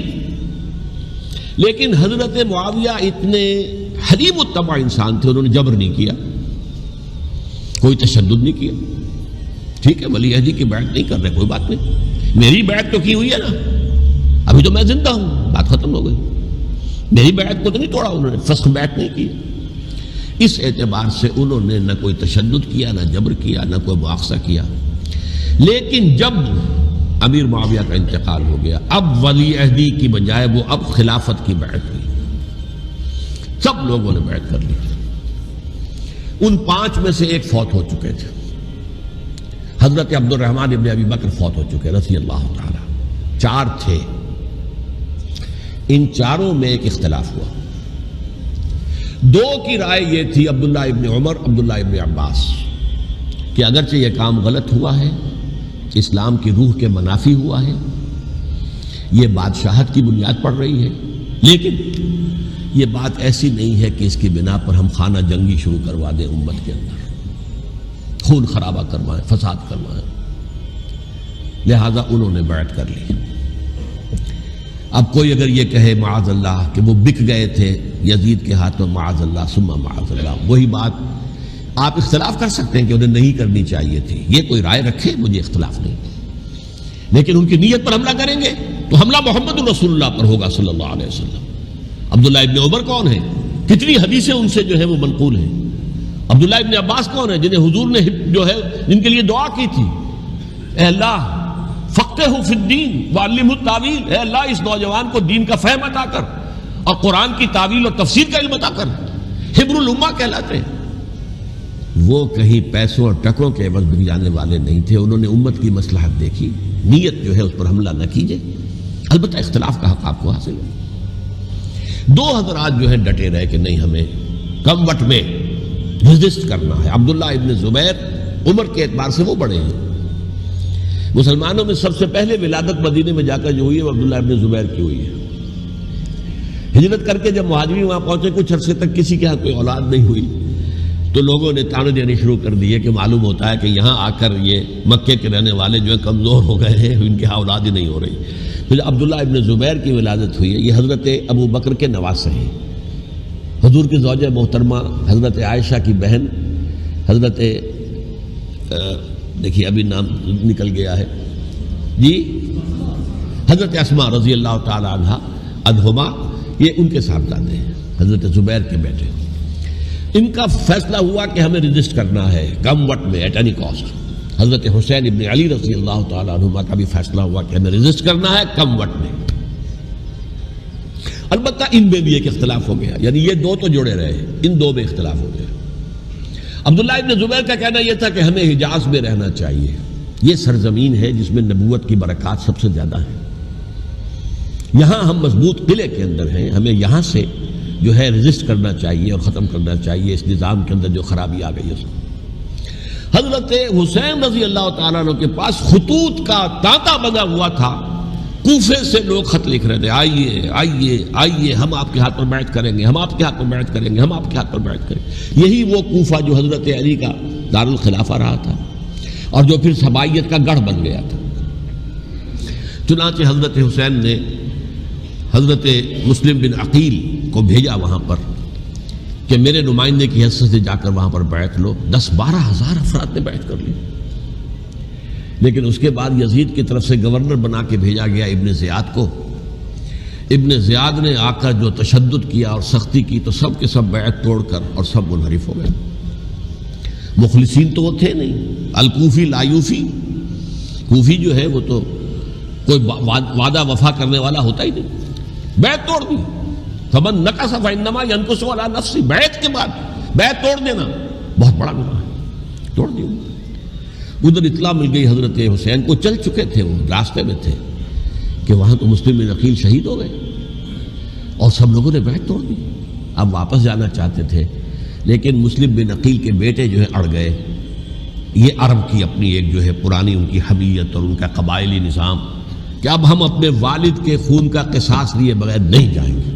لیکن حضرت معاویہ اتنے حلیم الطبع انسان تھے، انہوں نے جبر نہیں کیا، کوئی تشدد نہیں کیا. ٹھیک ہے، ولی عہدی کی بیعت نہیں کر رہے، کوئی بات نہیں، میری بیعت تو کی ہوئی ہے نا، ابھی تو میں زندہ ہوں، بات ختم ہو گئی. میری بیعت کو تو نہیں توڑا انہوں نے، فسخ بیعت نہیں کی. اس اعتبار سے انہوں نے نہ کوئی تشدد کیا، نہ جبر کیا، نہ کوئی مواخذہ کیا. لیکن جب امیر معاویہ کا انتقال ہو گیا، اب ولی عہدی کی بجائے وہ اب خلافت کی بیعت کی. سب لوگوں نے بیعت کر لی. ان 5 میں سے ایک فوت ہو چکے تھے. حضرت عبد الرحمن ابن ابی بکر فوت ہو چکے رضی اللہ تعالی. 4 تھے، ان 4 میں ایک اختلاف ہوا. 2 کی رائے یہ تھی، عبداللہ ابن عمر، عبداللہ ابن عباس، کہ اگرچہ یہ کام غلط ہوا ہے، اسلام کی روح کے منافی ہوا ہے، یہ بادشاہت کی بنیاد پڑ رہی ہے، لیکن یہ بات ایسی نہیں ہے کہ اس کی بنا پر ہم خانہ جنگی شروع کروا دیں، امت کے اندر خون خرابہ کروائیں، فساد کروائیں. لہذا انہوں نے بیعت کر لی. اب کوئی اگر یہ کہے معاذ اللہ کہ وہ بک گئے تھے یزید کے ہاتھوں، معاذ اللہ ثم معاذ اللہ، وہی بات آپ اختلاف کر سکتے ہیں کہ انہیں نہیں کرنی چاہیے تھی، یہ کوئی رائے رکھے، مجھے اختلاف نہیں. لیکن ان کی نیت پر حملہ کریں گے تو حملہ محمد رسول اللہ پر ہوگا صلی اللہ علیہ وسلم. عبداللہ ابن عمر کون ہیں؟ کتنی حدیثیں ان سے جو ہے وہ منقول ہیں. عبداللہ ابن عباس کون ہے؟ جنہیں حضور نے جو ہے جن کے لیے دعا کی تھی، اے اللہ فقہہ فی الدین وعلمہ التاویل، اے اللہ اس نوجوان کو دین کا فہم عطا کر اور قرآن کی تعویل اور تفسیر کا علم عطا کر. حبر الامہ کہلاتے ہیں. وہ کہیں پیسوں اور ٹکوں کے عوض بک جانے والے نہیں تھے. انہوں نے امت کی مصلحت دیکھی، نیت جو ہے اس پر حملہ نہ کیجیے. البتہ اختلاف کا حق آپ کو حاصل ہے. دو حضرات جو ہے ڈٹے رہے کہ نہیں، ہمیں کم وقت میں ریزسٹ کرنا ہے. عبداللہ ابن زبیر عمر کے اعتبار سے وہ بڑے ہیں. مسلمانوں میں سب سے پہلے ولادت مدینے میں جا کر جو ہوئی ہے وہ عبداللہ ابن زبیر کی ہوئی ہے. ہجرت کر کے جب مہاجرین وہاں پہنچے، کچھ عرصے تک کسی کے ہاں کوئی اولاد نہیں ہوئی، تو لوگوں نے تانے دینے شروع کر دیے کہ معلوم ہوتا ہے کہ یہاں آ کر یہ مکے کے رہنے والے جو ہے کمزور ہو گئے ہیں، ان کے ہاں اولاد ہی نہیں ہو رہی. پھر عبداللہ ابن زبیر کی ولادت ہوئی ہے. یہ حضرت ابو بکر کے نواسے ہیں. حضور کی زوجہ محترمہ حضرت عائشہ کی بہن حضرت دیکھیے ابھی نام نکل گیا ہے جی، حضرت اسماء رضی اللہ تعالی عنہا عنہما، یہ ان کے صاحبزادے ہیں، حضرت زبیر کے بیٹے. ان کا فیصلہ ہوا کہ ہمیں ریزسٹ کرنا ہے کم وقت میں، ایٹ اینی کاسٹ. حضرت حسین ابن علی رضی اللہ تعالی عنہما کا بھی فیصلہ ہوا کہ ہمیں ریزسٹ کرنا ہے کم وقت میں. البتہ ان میں بھی ایک اختلاف ہو گیا، یعنی یہ دو تو جڑے رہے، ان دو میں اختلاف ہو گیا. عبداللہ ابن زبیر کا کہنا یہ تھا کہ ہمیں حجاز میں رہنا چاہیے، یہ سرزمین ہے جس میں نبوت کی برکات سب سے زیادہ ہیں. یہاں ہم مضبوط قلعے کے اندر ہیں، ہمیں یہاں سے جو ہے ریزسٹ کرنا چاہیے اور ختم کرنا چاہیے اس نظام کے اندر جو خرابی آ گئی ہے. حضرت حسین رضی اللہ تعالیٰ عنہ کے پاس خطوط کا تانتا بنا ہوا تھا. کوفے سے لوگ خط لکھ رہے تھے، آئیے آئیے آئیے، ہم آپ کے ہاتھ پر بیعت کریں گے، ہم آپ کے ہاتھ پر بیعت کریں گے، ہم آپ کے ہاتھ پر بیعت کریں گے. یہی وہ کوفہ جو حضرت علی کا دارالخلافہ رہا تھا اور جو پھر سبائیت کا گڑھ بن گیا تھا. چنانچہ حضرت حسین نے حضرت مسلم بن عقیل کو بھیجا وہاں پر کہ میرے نمائندے کی حیثیت سے جا کر وہاں پر بیعت لو. 10-12 ہزار افراد نے بیعت کر لی. لیکن اس کے بعد یزید کی طرف سے گورنر بنا کے بھیجا گیا ابن زیاد کو. ابن زیاد نے آ کر جو تشدد کیا اور سختی کی تو سب کے سب بیعت توڑ کر اور سب منحرف ہو گئے. مخلصین تو وہ تھے نہیں. الکوفی لایوفی، کوفی جو ہے وہ تو کوئی وعدہ وفا کرنے والا ہوتا ہی نہیں. بیعت توڑ دی. فمن نقص فانما ينقص على نفسه. بیعت کے بعد بیعت توڑ دینا بہت بڑا گناہ ہے. توڑ دی. ادھر اطلاع مل گئی حضرت حسین کو، چل چکے تھے، وہ راستے میں تھے کہ وہاں تو مسلم بن عقیل شہید ہو گئے اور سب لوگوں نے بیعت توڑ دی. اب واپس جانا چاہتے تھے لیکن مسلم بن عقیل کے بیٹے جو ہے اڑ گئے. یہ عرب کی اپنی ایک جو ہے پرانی ان کی حمیت اور ان کا قبائلی نظام کہ اب ہم اپنے والد کے خون کا قصاص لیے بغیر نہیں جائیں گے.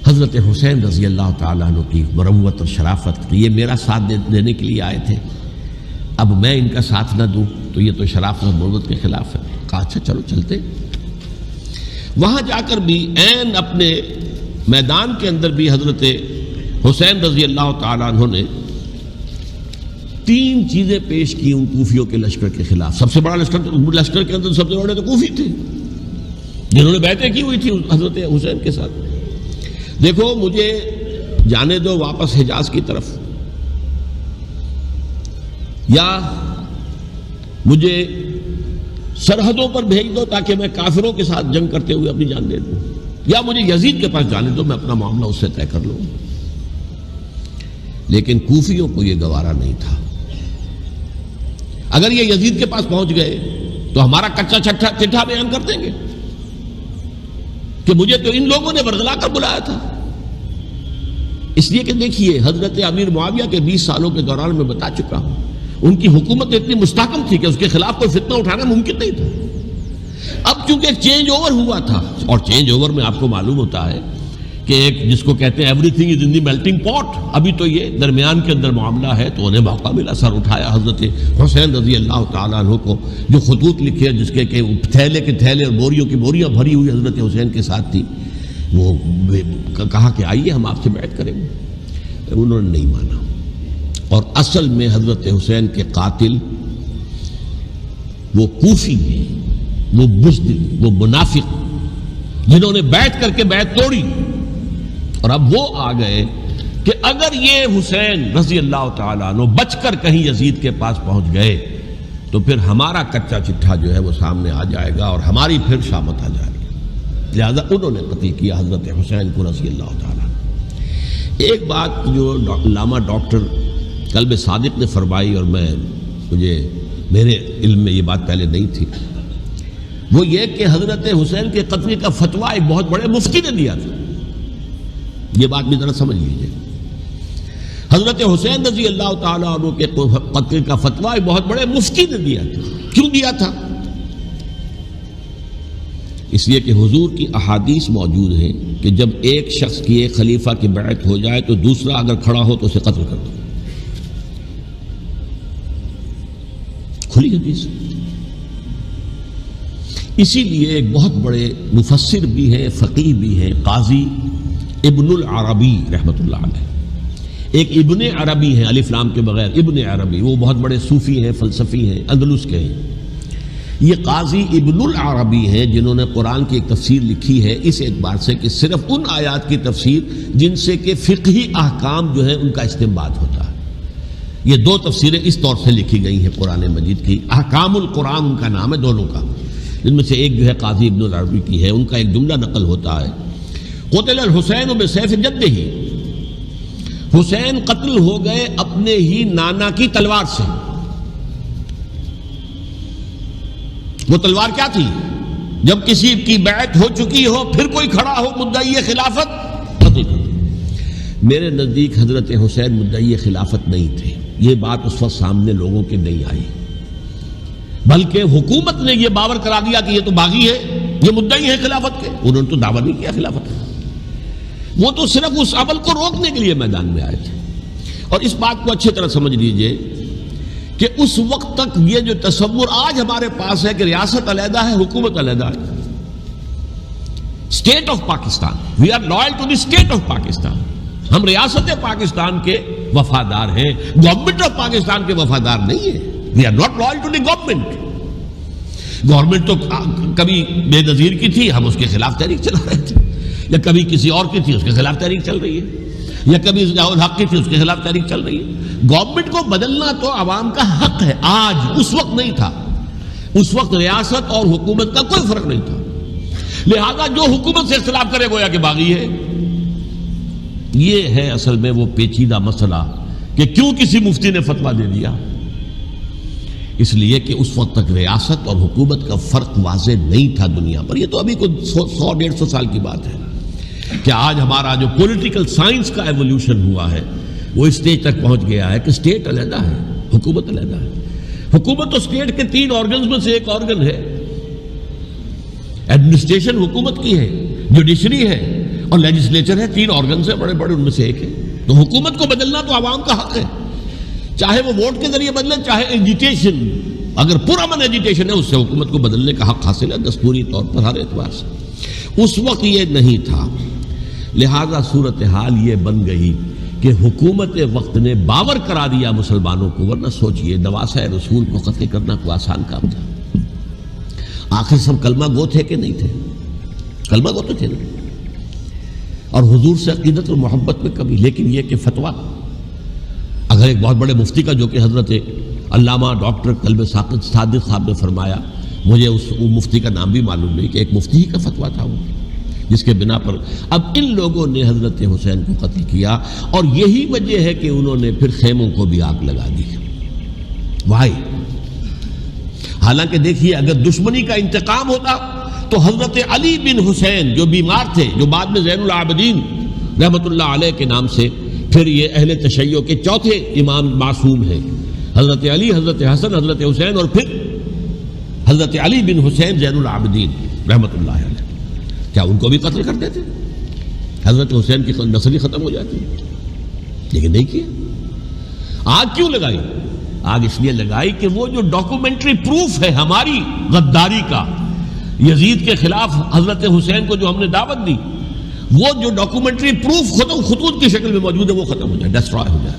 حضرت حسین رضی اللہ تعالیٰ عنہ کی مروت اور شرافت، یہ میرا ساتھ دینے کے لیے آئے تھے، اب میں ان کا ساتھ نہ دوں تو یہ تو شرافت اور مروت کے خلاف ہے. کہا اچھا چلو چلتے. وہاں جا کر بھی عین اپنے میدان کے اندر بھی حضرت حسین رضی اللہ تعالیٰ عنہ نے 3 چیزیں پیش کی ان کوفیوں کے لشکر کے خلاف. سب سے بڑا لشکر کے اندر سب سے بڑے تو کوفی تھے جنہوں نے بیعتیں کی ہوئی تھی حضرت حسین کے ساتھ. دیکھو مجھے جانے دو واپس حجاز کی طرف، یا مجھے سرحدوں پر بھیج دو تاکہ میں کافروں کے ساتھ جنگ کرتے ہوئے اپنی جان دے دوں، یا مجھے یزید کے پاس جانے دو، میں اپنا معاملہ اس سے طے کر لوں. لیکن کوفیوں کو یہ گوارا نہیں تھا. اگر یہ یزید کے پاس پہنچ گئے تو ہمارا کچا چٹھا بیان کر دیں گے کہ مجھے تو ان لوگوں نے برگلا کر بلایا تھا. اس لیے کہ دیکھیے حضرت امیر معاویہ کے 20 سالوں کے دوران میں بتا چکا ہوں ان کی حکومت اتنی مستحکم تھی کہ اس کے خلاف کوئی فتنہ اٹھانا ممکن نہیں تھا. اب چونکہ ایک چینج اوور ہوا تھا، اور چینج اوور میں آپ کو معلوم ہوتا ہے کہ ایک جس کو کہتے ہیں every thing is in the melting پاٹ، ابھی تو یہ درمیان کے اندر معاملہ ہے، تو انہیں موقع ملا. سر اٹھایا حضرت حسین رضی اللہ تعالیٰ عنہ کو، جو خطوط لکھے جس کے کہ تھیلے کے تھیلے اور بوریوں کی بوریاں بھری ہوئی حضرت حسین کے ساتھ تھی، وہ کہا کہ آئیے ہم آپ سے بیعت کریں گے. انہوں نے نہیں مانا. اور اصل میں حضرت حسین کے قاتل وہ کوفی ہیں، وہ بزدل، وہ منافق جنہوں نے بیعت کر کے بیعت توڑی اور اب وہ آ گئے کہ اگر یہ حسین رضی اللہ تعالیٰ عنہ بچ کر کہیں یزید کے پاس پہنچ گئے تو پھر ہمارا کچا چٹھا جو ہے وہ سامنے آ جائے گا اور ہماری پھر شامت آ جائے گی، لہذا انہوں نے قتل کیا حضرت حسین کو رضی اللہ تعالیٰ عنہ۔ ایک بات جو علامہ ڈاکٹر قلب صادق نے فرمائی، اور میرے علم میں یہ بات پہلے نہیں تھی، وہ یہ کہ حضرت حسین کے قتل کا فتویٰ ایک بہت بڑے مفتی نے دیا تھا۔ یہ بات بھی ذرا سمجھ لیجیے، حضرت حسین رضی اللہ تعالیٰ عنہ کے قتل کا فتویٰ ایک بہت بڑے مفتی نے دیا تھا۔ کیوں دیا تھا؟ اس لیے کہ حضور کی احادیث موجود ہیں کہ جب ایک شخص کی ایک خلیفہ کی بیعت ہو جائے تو دوسرا اگر کھڑا ہو تو اسے قتل کر دو، کھلی حدیث۔ اسی لیے ایک بہت بڑے مفسر بھی ہیں، فقیہ بھی ہیں، قاضی ابن العربی رحمۃ اللہ علیہ، ایک ابن عربی ہیں الف لام کے بغیر، ابن عربی، وہ بہت بڑے صوفی ہیں، فلسفی ہیں، اندلس کے ہیں۔ یہ قاضی ابن العربی ہیں جنہوں نے قرآن کی ایک تفسیر لکھی ہے اس اعتبار سے کہ صرف ان آیات کی تفسیر جن سے کہ فقہی احکام جو ہے ان کا استنباط ہوتا ہے۔ یہ دو تفسیریں اس طور سے لکھی گئی ہیں قرآن مجید کی، احکام القرآن ان کا نام ہے دونوں کا، جن میں سے ایک جو ہے قاضی ابن العربی کی ہے۔ ان کا ایک جملہ نقل ہوتا ہے، قتل الحسین بسیف جدہ، حسین قتل ہو گئے اپنے ہی نانا کی تلوار سے۔ وہ تلوار کیا تھی؟ جب کسی کی بیعت ہو چکی ہو پھر کوئی کھڑا ہو مدعی خلافت، قتل کر دو۔ میرے نزدیک حضرت حسین مدعی خلافت نہیں تھے، یہ بات اس وقت سامنے لوگوں کے نہیں آئی، بلکہ حکومت نے یہ باور کرا دیا کہ یہ تو باغی ہے، یہ مدعی ہے خلافت کے۔ انہوں نے تو دعویٰ نہیں کیا خلافت کا، وہ تو صرف اس عمل کو روکنے کے لیے میدان میں آئے تھے۔ اور اس بات کو اچھی طرح سمجھ لیجئے کہ اس وقت تک یہ جو تصور آج ہمارے پاس ہے کہ ریاست علیحدہ ہے، حکومت علیحدہ ہے، state of Pakistan, we are loyal to the state of Pakistan, ہم ریاست پاکستان کے وفادار ہیں، گورنمنٹ آف پاکستان کے وفادار نہیں ہیں۔ We are not loyal to the government. Government تو کبھی بے نظیر کی تھی، ہم اس کے خلاف تحریک چلا رہے تھے، یا کبھی کسی اور کی تھی اس کے خلاف تحریک چل رہی ہے، یا کبھی ضیاء الحق کی تھی اس کے خلاف تحریک چل رہی ہے۔ گورنمنٹ کو بدلنا تو عوام کا حق ہے، آج، اس وقت نہیں تھا۔ اس وقت ریاست اور حکومت کا کوئی فرق نہیں تھا، لہذا جو حکومت سے اختلاف کرے گویا کہ باغی ہے۔ یہ ہے اصل میں وہ پیچیدہ مسئلہ کہ کیوں کسی مفتی نے فتویٰ دے دیا، اس لیے کہ اس وقت تک ریاست اور حکومت کا فرق واضح نہیں تھا دنیا پر۔ یہ تو ابھی کوئی 100-150 سال کی بات ہے کہ آج ہمارا جو پولیٹیکل سائنس کا ایولیوشن ہوا ہے وہ اس اسٹیج تک پہنچ گیا ہے کہ اسٹیٹ علیحدہ ہے، حکومت علیحدہ ہے۔ حکومت تو اسٹیٹ کے 3 آرگنز میں سے ایک آرگن ہے، ایڈمنسٹریشن حکومت کی ہے، جوڈیشری ہے اور لیجسلیچر ہے، 3 آرگنز ہیں بڑے بڑے، ان میں سے ایک ہے۔ تو حکومت کو بدلنا تو عوام کا حق ہے، چاہے وہ ووٹ کے ذریعے بدلے، چاہے ایجیٹیشن، اگر پرامن ایجیٹیشن ہے اس سے حکومت کو بدلنے کا حق حاصل ہے دستوری طور پر ہر اعتبار سے۔ اس وقت یہ نہیں تھا، لہذا صورتحال یہ بن گئی کہ حکومت وقت نے باور کرا دیا مسلمانوں کو، ورنہ سوچئے نواسۂ رسول کو قتل کرنا کوئی آسان کام تھا؟ آخر سب کلمہ گو تھے کہ نہیں تھے؟ کلمہ گو تو تھے نا، اور حضور سے عقیدت اور محبت میں کبھی، لیکن یہ کہ فتویٰ اگر ایک بہت بڑے مفتی کا، جو کہ حضرت علامہ ڈاکٹر قلب صادق صاحب نے فرمایا، مجھے اس مفتی کا نام بھی معلوم نہیں، کہ ایک مفتی ہی کا فتویٰ تھا وہ، جس کے بنا پر اب ان لوگوں نے حضرت حسین کو قتل کیا، اور یہی وجہ ہے کہ انہوں نے پھر خیموں کو بھی آگ لگا دی۔ وائی، حالانکہ دیکھیے اگر دشمنی کا انتقام ہوتا تو حضرت علی بن حسین جو بیمار تھے، جو بعد میں زین العابدین رحمۃ اللہ علیہ کے نام سے پھر یہ اہل تشیع کے چوتھے امام معصوم ہیں، حضرت علی، حضرت حسن، حضرت حسین، اور پھر حضرت علی بن حسین زین العابدین رحمۃ اللہ علیہ، کیا ان کو بھی قتل کر دیتے؟ حضرت حسین کی نسل ختم ہو جاتی، لیکن نہیں کیا۔ آگ کیوں لگائی؟ آگ اس لیے لگائی کہ وہ جو ڈاکومنٹری پروف ہے ہماری غداری کا یزید کے خلاف حضرت حسین کو جو ہم نے دعوت دی، وہ جو ڈاکومنٹری پروف خطوط کی شکل میں موجود ہے وہ ختم ہو جائے، ڈسٹرائے ہو جائے۔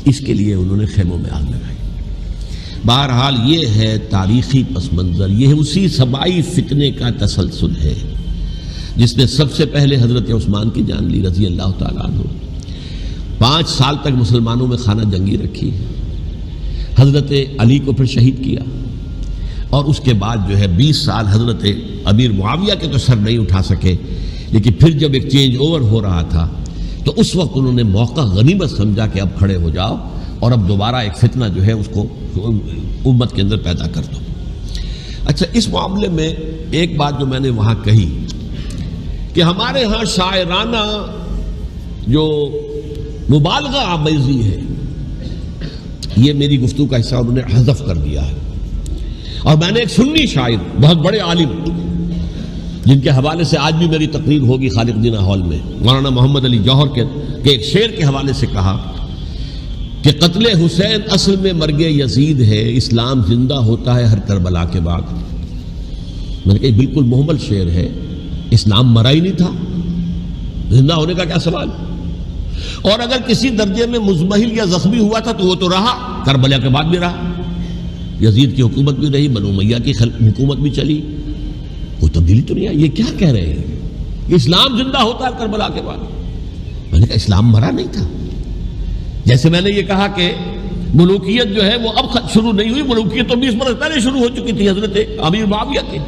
اس کے لیے انہوں نے خیموں میں آگ لگائی۔ بہرحال یہ ہے تاریخی پس منظر، یہ اسی سبائی فتنے کا تسلسل ہے۔ جس نے سب سے پہلے حضرت عثمان کی جان لی رضی اللہ تعالیٰ عنہ. 5 سال تک مسلمانوں میں خانہ جنگی رکھی. حضرت علی کو پھر شہید کیا، اور اس کے بعد جو ہے 20 سال حضرت امیر معاویہ کے تو سر نہیں اٹھا سکے، لیکن پھر جب ایک چینج اوور ہو رہا تھا تو اس وقت انہوں نے موقع غنیمت سمجھا کہ اب کھڑے ہو جاؤ اور اب دوبارہ ایک فتنہ جو ہے اس کو امت کے اندر پیدا کر دو. اچھا، اس معاملے میں ایک بات جو میں نے وہاں کہی کہ ہمارے ہاں شاعرانہ جو مبالغہ آمیزی ہے، یہ میری گفتگو کا حصہ انہوں نے حذف کر دیا ہے. اور میں نے ایک سنی شاعر، بہت بڑے عالم، جن کے حوالے سے آج بھی میری تقریر ہوگی خالق دینا ہال میں، مولانا محمد علی جوہر کے ایک شعر کے حوالے سے کہا کہ قتل حسین اصل میں مرگ یزید ہے، اسلام زندہ ہوتا ہے ہر کربلا کے بعد. میں نے کہا بالکل محمل شعر ہے، اسلام مرا ہی نہیں تھا، زندہ ہونے کا کیا سوال. اور اگر کسی درجے میں مزمحل یا زخمی ہوا تھا تو وہ تو رہا، کربلا کے بعد بھی رہا، یزید کی حکومت بھی رہی، بنو امیہ کی حکومت بھی چلی، کوئی تبدیلی تو نہیں آئی. یہ کیا کہہ رہے ہیں؟ اسلام زندہ ہوتا ہے کربلا کے بعد. میں نے کہا اسلام مرا نہیں تھا. جیسے میں نے یہ کہا کہ ملوکیت جو ہے وہ اب شروع نہیں ہوئی، ملوکیت تو 20 برس پہلے شروع ہو چکی تھی حضرت امیر معاویہ کی.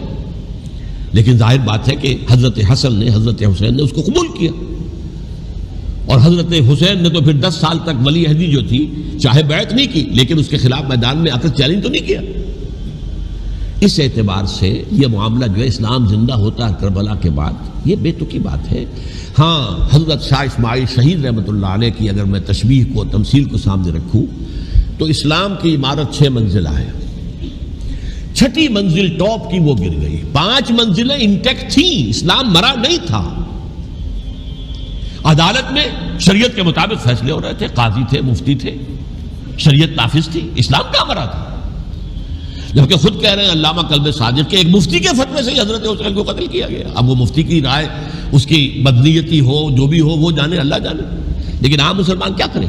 لیکن ظاہر بات ہے کہ حضرت حسن نے، حضرت حسین نے اس کو قبول کیا، اور حضرت حسین نے تو پھر 10 سال تک ولی عہدی جو تھی چاہے بیعت نہیں کی، لیکن اس کے خلاف میدان میں آ کر چیلنج تو نہیں کیا. اس اعتبار سے یہ معاملہ جو ہے اسلام زندہ ہوتا ہے کربلا کے بعد، یہ بے تکی بات ہے. ہاں، حضرت شاہ اسماعیل شہید رحمۃ اللہ علیہ کی اگر میں تشبیہ کو، تمثیل کو سامنے رکھوں تو اسلام کی عمارت 6 منزلہ ہے، 6ٹھی منزل ٹاپ کی وہ گر گئی، 5 منزلیں انٹیکٹ تھیں، اسلام مرا نہیں تھا. عدالت میں شریعت کے مطابق فیصلے ہو رہے تھے، قاضی تھے، مفتی تھے، شریعت نافذ تھی، اسلام کہاں مرا تھا. جبکہ خود کہہ رہے ہیں علامہ کلب صادق کے ایک مفتی کے فتوے سے ہی حضرت حسین کو قتل کیا گیا. اب وہ مفتی کی رائے، اس کی بدنیتی ہو، جو بھی ہو، وہ جانے، اللہ جانے. لیکن عام مسلمان کیا کریں؟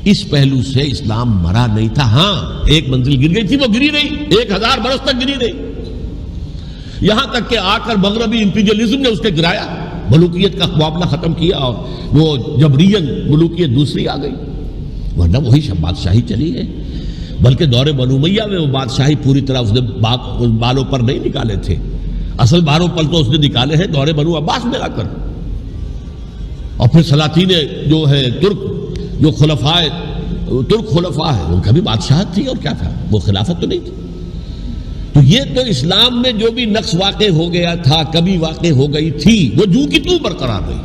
اس پہلو سے اسلام مرا نہیں تھا. ہاں، ایک منزل گر گئی تھی، وہ گری رہی، 1000 برس تک گری رہی، یہاں تک کہ آ کر مغربی امپیریلزم نے اس نے گرایا، ملوکیت کا معاملہ ختم کیا، اور وہ جبرین ملوکیت دوسری آ گئی. ورنہ وہی بادشاہی چلی ہے. بلکہ دور بنو امیہ میں وہ بادشاہی پوری طرح اس نے بالوں پر نہیں نکالے تھے، اصل بالوں پر تو اس نے نکالے ہیں دور بنو عباس میں آ کر. اور پھر سلاطین جو ہے ترک، جو ترک خلفاء ہے، ان کا بھی بادشاہت تھی، اور کیا تھا، وہ خلافت تو نہیں تھی. تو یہ تو اسلام میں جو بھی نقص واقع ہو گیا تھا، کبھی واقع ہو گئی تھی، وہ جو کی تو برقرار رہی.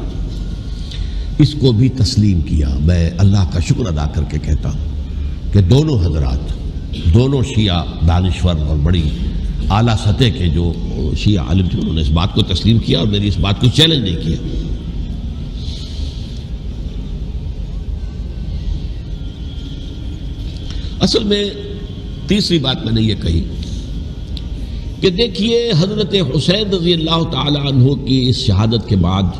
اس کو بھی تسلیم کیا. میں اللہ کا شکر ادا کر کے کہتا ہوں کہ دونوں حضرات، دونوں شیعہ دانشور اور بڑی اعلیٰ سطح کے جو شیعہ عالم تھے، انہوں نے اس بات کو تسلیم کیا اور میری اس بات کو چیلنج نہیں کیا. اصل میں تیسری بات میں نے یہ کہی کہ دیکھیے حضرت حسین رضی اللہ تعالی عنہ کی اس شہادت کے بعد،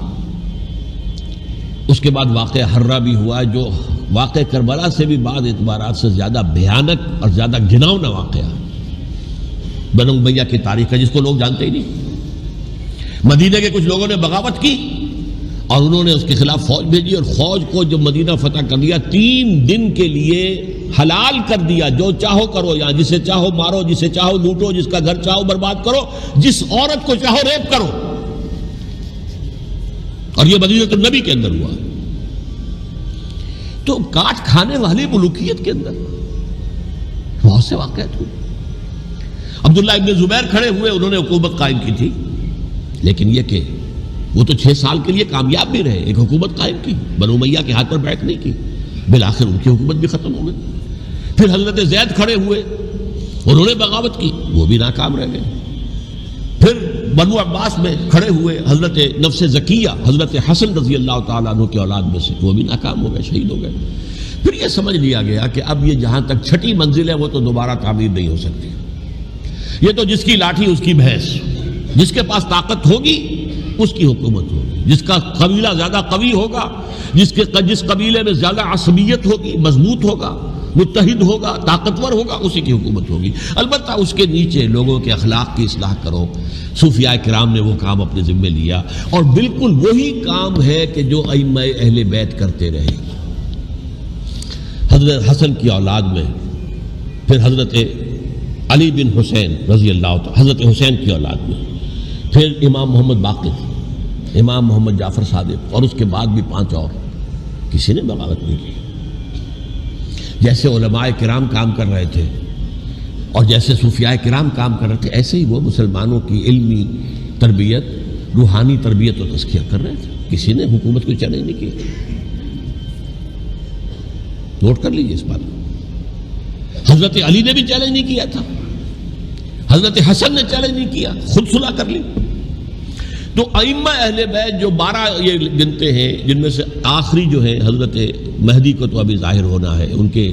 اس کے بعد واقعہ حرہ بھی ہوا، جو واقعہ کربلا سے بھی بعض اعتبارات سے زیادہ بھیانک اور زیادہ گھناؤنا واقعہ بنو امیہ کی تاریخ ہے، جس کو لوگ جانتے ہی نہیں. مدینہ کے کچھ لوگوں نے بغاوت کی اور انہوں نے اس کے خلاف فوج بھیجی، اور فوج کو جب مدینہ فتح کر لیا، 3 دن کے لیے حلال کر دیا، جو چاہو کرو، یہاں جسے چاہو مارو، جسے چاہو لوٹو، جس کا گھر چاہو برباد کرو، جس عورت کو چاہو ریپ کرو. اور یہ مدینہ النبی کے اندر ہوا. تو کاٹ کھانے والی ملوکیت کے اندر بہت سے واقعات ہوئے. عبداللہ ابن زبیر کھڑے ہوئے، انہوں نے حکومت قائم کی تھی، لیکن یہ کہ وہ تو 6 سال کے لیے کامیاب بھی رہے، ایک حکومت قائم کی، بنو امیہ کے ہاتھ پر بیعت نہیں کی، بالآخر ان کی حکومت بھی ختم ہو گئی. پھر حضرت زید کھڑے ہوئے، انہوں نے بغاوت کی، وہ بھی ناکام رہ گئے. پھر بنو عباس میں کھڑے ہوئے حضرت نفس زکیہ، حضرت حسن رضی اللہ تعالیٰ عنہ کی اولاد میں سے، وہ بھی ناکام ہو گئے، شہید ہو گئے. پھر یہ سمجھ لیا گیا کہ اب یہ جہاں تک 6ٹھی منزل ہے وہ تو دوبارہ تعمیر نہیں ہو سکتی. یہ تو جس کی لاٹھی اس کی بھینس، جس کے پاس طاقت ہوگی اس کی حکومت ہوگی، جس کا قبیلہ زیادہ قوی ہوگا، جس قبیلے میں زیادہ عصبیت ہوگی، مضبوط ہوگا، متحد ہوگا، طاقتور ہوگا، اسی کی حکومت ہوگی۔ البتہ اس کے نیچے لوگوں کے اخلاق کی اصلاح کرو۔ صوفیاء کرام نے وہ کام اپنے ذمے لیا، اور بالکل وہی کام ہے کہ جو ائمہ اہل بیت کرتے رہے۔ حضرت حسن کی اولاد میں پھر حضرت علی بن حسین رضی اللہ تعالی، حضرت حسین کی اولاد میں پھر امام محمد باقر، امام محمد جعفر صادق، اور اس کے بعد بھی 5 اور، کسی نے بغاوت نہیں کی۔ جیسے علماء کرام کام کر رہے تھے اور جیسے صوفیاء کرام کام کر رہے تھے، ایسے ہی وہ مسلمانوں کی علمی تربیت، روحانی تربیت و تزکیہ کر رہے تھے۔ کسی نے حکومت کو چیلنج نہیں کیا۔ نوٹ کر لیجیے اس بات کو۔ حضرت علی نے بھی چیلنج نہیں کیا تھا، حضرت حسن نے چیلنج نہیں کیا، خود صلح کر لی۔ تو ائمہ اہل بیت جو 12 یہ گنتے ہیں، جن میں سے آخری جو ہے حضرت مہدی کو تو ابھی ظاہر ہونا ہے، ان کے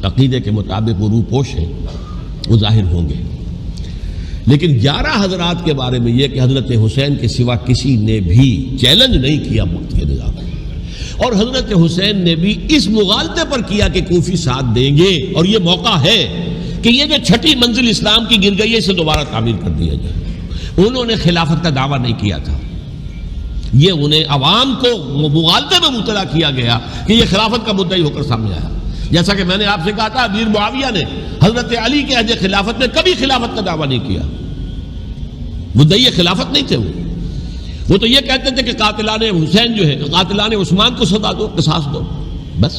عقیدے کے مطابق وہ روح پوش ہیں، وہ ظاہر ہوں گے۔ لیکن 11 حضرات کے بارے میں یہ کہ حضرت حسین کے سوا کسی نے بھی چیلنج نہیں کیا وقت کے نظام میں، اور حضرت حسین نے بھی اس مغالطے پر کیا کہ کوفی ساتھ دیں گے، اور یہ موقع ہے کہ یہ جو 6ٹھی منزل اسلام کی گر گئی ہے اسے دوبارہ تعمیر کر دیا جائے۔ انہوں نے خلافت کا دعویٰ نہیں کیا تھا، یہ انہیں عوام کو مغالطے میں مبتلا کیا گیا کہ یہ خلافت کا مدعی ہو کر سامنے آیا۔ جیسا کہ میں نے آپ سے کہا تھا، امیر معاویہ نے حضرت علی کے عہد خلافت میں کبھی خلافت کا دعویٰ نہیں کیا، مدعی خلافت نہیں تھے وہ تو یہ کہتے تھے کہ قاتلان حسین جو ہے، قاتلان عثمان کو سزا دو، قصاص دو، بس۔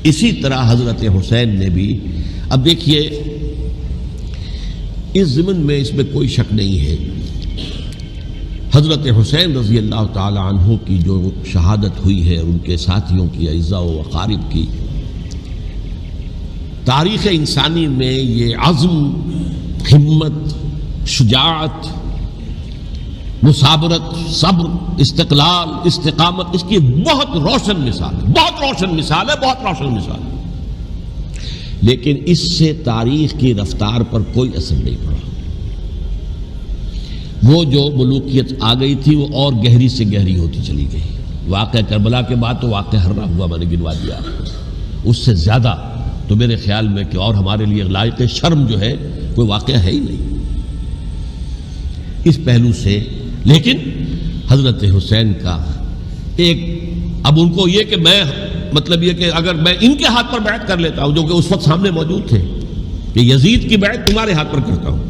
اسی طرح حضرت حسین نے بھی، اب دیکھیے اس ضمن میں اس میں کوئی شک نہیں ہے، حضرت حسین رضی اللہ تعالی عنہ کی جو شہادت ہوئی ہے، ان کے ساتھیوں کی، اعزاء و اقارب کی، تاریخ انسانی میں یہ عزم، ہمت، شجاعت، مثابرت، صبر، استقلال، استقامت، اس کی بہت روشن مثال ہے، بہت روشن مثال ہے، بہت روشن مثال ہے۔ لیکن اس سے تاریخ کی رفتار پر کوئی اثر نہیں پڑا۔ وہ جو ملوکیت آ گئی تھی وہ اور گہری سے گہری ہوتی چلی گئی۔ واقعہ کربلا کے بعد تو واقعہ ہررا ہوا میں نے گنوا دیا، اس سے زیادہ تو میرے خیال میں کہ اور ہمارے لیے لائق شرم جو ہے کوئی واقعہ ہے ہی نہیں اس پہلو سے۔ لیکن حضرت حسین کا ایک، اب ان کو یہ کہ میں، مطلب یہ کہ اگر میں ان کے ہاتھ پر بیعت کر لیتا ہوں، جو کہ اس وقت سامنے موجود تھے، کہ یزید کی بیعت تمہارے ہاتھ پر کرتا ہوں،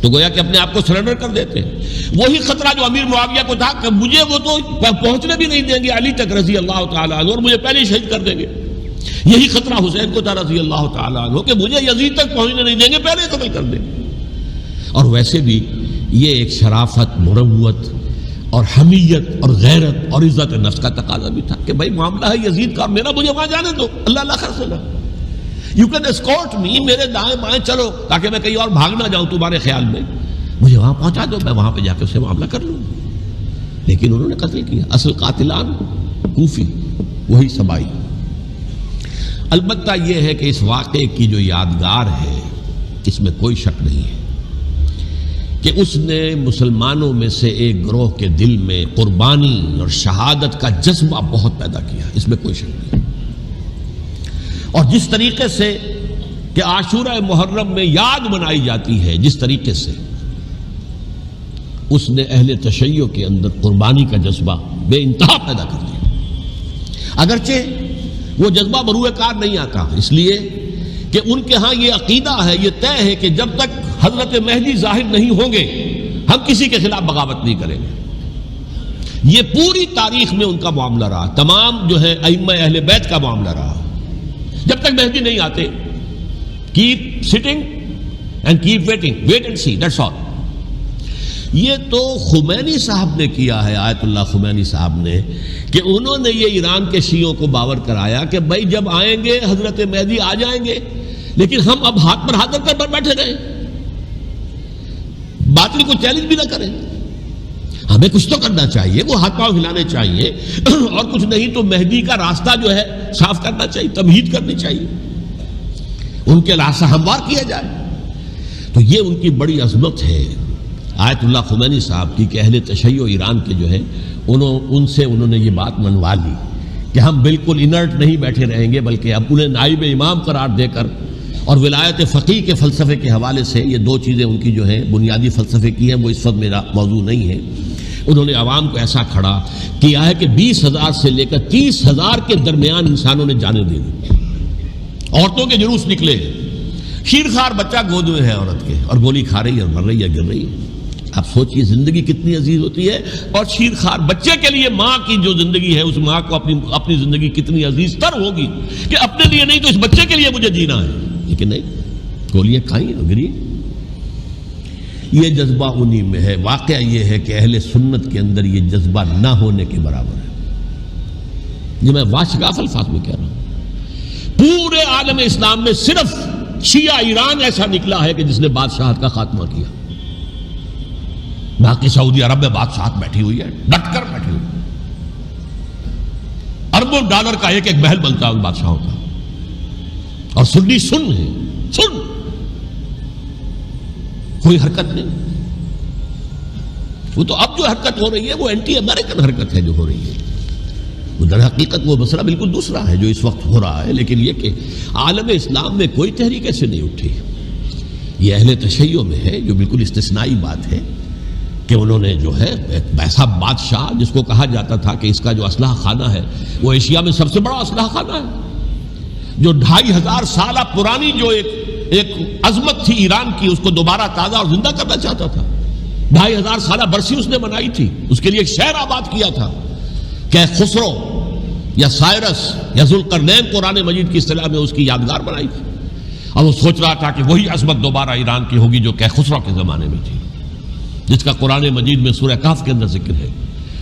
تو گویا کہ اپنے آپ کو سرنڈر کر دیتے ہیں۔ وہی خطرہ جو امیر معاویہ کو تھا کہ مجھے وہ تو پہنچنے بھی نہیں دیں گے علی تک رضی اللہ تعالیٰ عنہ، اور مجھے پہلے ہی شہید کر دیں گے۔ یہی خطرہ حسین کو تھا رضی اللہ تعالیٰ عنہ کہ مجھے یزید تک پہنچنے نہیں دیں گے، پہلے ہی قتل کر دیں گے۔ اور ویسے بھی یہ ایک شرافت، مروت اور حمیت اور غیرت اور عزت نفس کا تقاضا بھی تھا کہ بھائی معاملہ ہے یزید کا، میرا مجھے وہاں جانے دو، اللہ اللہ خیر سے، یو کین اسکورٹ می، میرے دائیں بائیں چلو تاکہ میں کہیں اور بھاگ نہ جاؤں تمہارے خیال میں، مجھے وہاں پہنچا دو، میں وہاں پہ جا کے اسے معاملہ کر لوں۔ لیکن انہوں نے قتل کیا، اصل قاتلان کوفی، وہی سبائی۔ البتہ یہ ہے کہ اس واقعے کی جو یادگار ہے، اس میں کوئی شک نہیں ہے کہ اس نے مسلمانوں میں سے ایک گروہ کے دل میں قربانی اور شہادت کا جذبہ بہت پیدا کیا، اس میں کوئی شک نہیں۔ اور جس طریقے سے کہ عاشورہ محرم میں یاد منائی جاتی ہے، جس طریقے سے اس نے اہل تشیع کے اندر قربانی کا جذبہ بے انتہا پیدا کر دیا۔ اگرچہ وہ جذبہ بروئے کار نہیں آتا، اس لیے کہ ان کے ہاں یہ عقیدہ ہے، یہ طے ہے کہ جب تک حضرت مہدی ظاہر نہیں ہوں گے ہم کسی کے خلاف بغاوت نہیں کریں گے۔ یہ پوری تاریخ میں ان کا معاملہ رہا، تمام جو ہے ائمہ اہل بیت کا معاملہ رہا۔ جب تک مہدی نہیں آتے، keep sitting and keep waiting, wait and see, that's all. یہ تو خمینی صاحب نے کیا ہے، آیت اللہ خمینی صاحب نے، کہ انہوں نے یہ ایران کے شیعوں کو باور کرایا کہ بھائی جب آئیں گے حضرت مہدی آ جائیں گے، لیکن ہم اب ہاتھ پر ہاتھ رکھ کر بیٹھے رہیں، باطل کو چیلنج بھی نہ کریں، ہمیں کچھ تو کرنا چاہیے، وہ ہاتھ پاؤں ہلانے چاہیے، اور کچھ نہیں تو مہدی کا راستہ جو ہے صاف کرنا چاہیے، تمہید کرنی چاہیے، ان کے راستہ ہموار کیا جائے۔ تو یہ ان کی بڑی عظمت ہے آیت اللہ خمینی صاحب کی کہ اہل تشیع ایران کے جو ہے ان سے انہوں نے یہ بات منوا لی کہ ہم بالکل انرٹ نہیں بیٹھے رہیں گے، بلکہ اب انہیں نائب امام قرار دے کر اور ولایت فقیہ کے فلسفے کے حوالے سے، یہ دو چیزیں ان کی جو ہیں بنیادی فلسفے کی ہیں، وہ اس وقت میرا موضوع نہیں ہے، انہوں نے عوام کو ایسا کھڑا کیا ہے کہ 20,000 سے لے کر 30,000 کے درمیان انسانوں نے جانیں دے دی، عورتوں کے جلوس نکلے، شیرخوار بچہ گود میں ہے عورت کے، اور گولی کھا رہی ہے اور مر رہی ہے، گر رہی ہے۔ آپ سوچئے زندگی کتنی عزیز ہوتی ہے، اور شیرخوار بچے کے لیے ماں کی جو زندگی ہے، اس ماں کو اپنی زندگی کتنی عزیز تر ہوگی کہ اپنے لیے نہیں تو اس بچے کے لیے مجھے جینا ہے، لیکن نہیں، گولیاں کھائیں اور گری۔ یہ جذبہ انہی میں ہے۔ واقعہ یہ ہے کہ اہل سنت کے اندر یہ جذبہ نہ ہونے کے برابر ہے۔ یہ میں واشگاف الفاظ میں کہہ رہا ہوں، پورے عالم اسلام میں صرف شیعہ ایران ایسا نکلا ہے کہ جس نے بادشاہت کا خاتمہ کیا، باقی سعودی عرب میں بادشاہت بیٹھی ہوئی ہے، ڈٹ کر بیٹھی ہوئی ہے، اربوں ڈالر کا ایک ایک محل بنتا ہے ان بادشاہوں کا، اور سنی سن ہے، سن، کوئی حرکت نہیں۔ وہ تو اب جو حرکت ہو رہی ہے وہ اینٹی امریکن حرکت ہے جو ہو رہی ہے، وہ در حقیقت وہ مسئلہ بالکل دوسرا ہے جو اس وقت ہو رہا ہے، لیکن یہ کہ عالم اسلام میں کوئی تحریک ایسے نہیں اٹھی۔ یہ اہل تشیع میں ہے، جو بالکل استثنائی بات ہے کہ انہوں نے جو ہے ایک ایسا بادشاہ جس کو کہا جاتا تھا کہ اس کا جو اسلحہ خانہ ہے وہ ایشیا میں سب سے بڑا اسلحہ خانہ ہے، جو 2500 سالہ پرانی جو ایک عظمت تھی ایران کی، اس کو دوبارہ تازہ اور زندہ کرنا چاہتا تھا۔ 2500 سالہ برسی اس نے منائی تھی، اس کے لیے ایک شہر آباد کیا تھا کہ خسرو یا سائرس یا ذوالقرنین قرآن مجید کی اصطلاح میں اس کی یادگار بنائی تھی، اور وہ سوچ رہا تھا کہ وہی عظمت دوبارہ ایران کی ہوگی جو کہ خسرو کے زمانے میں تھی، جس کا قرآن مجید میں سورہ کہف کے اندر ذکر ہے،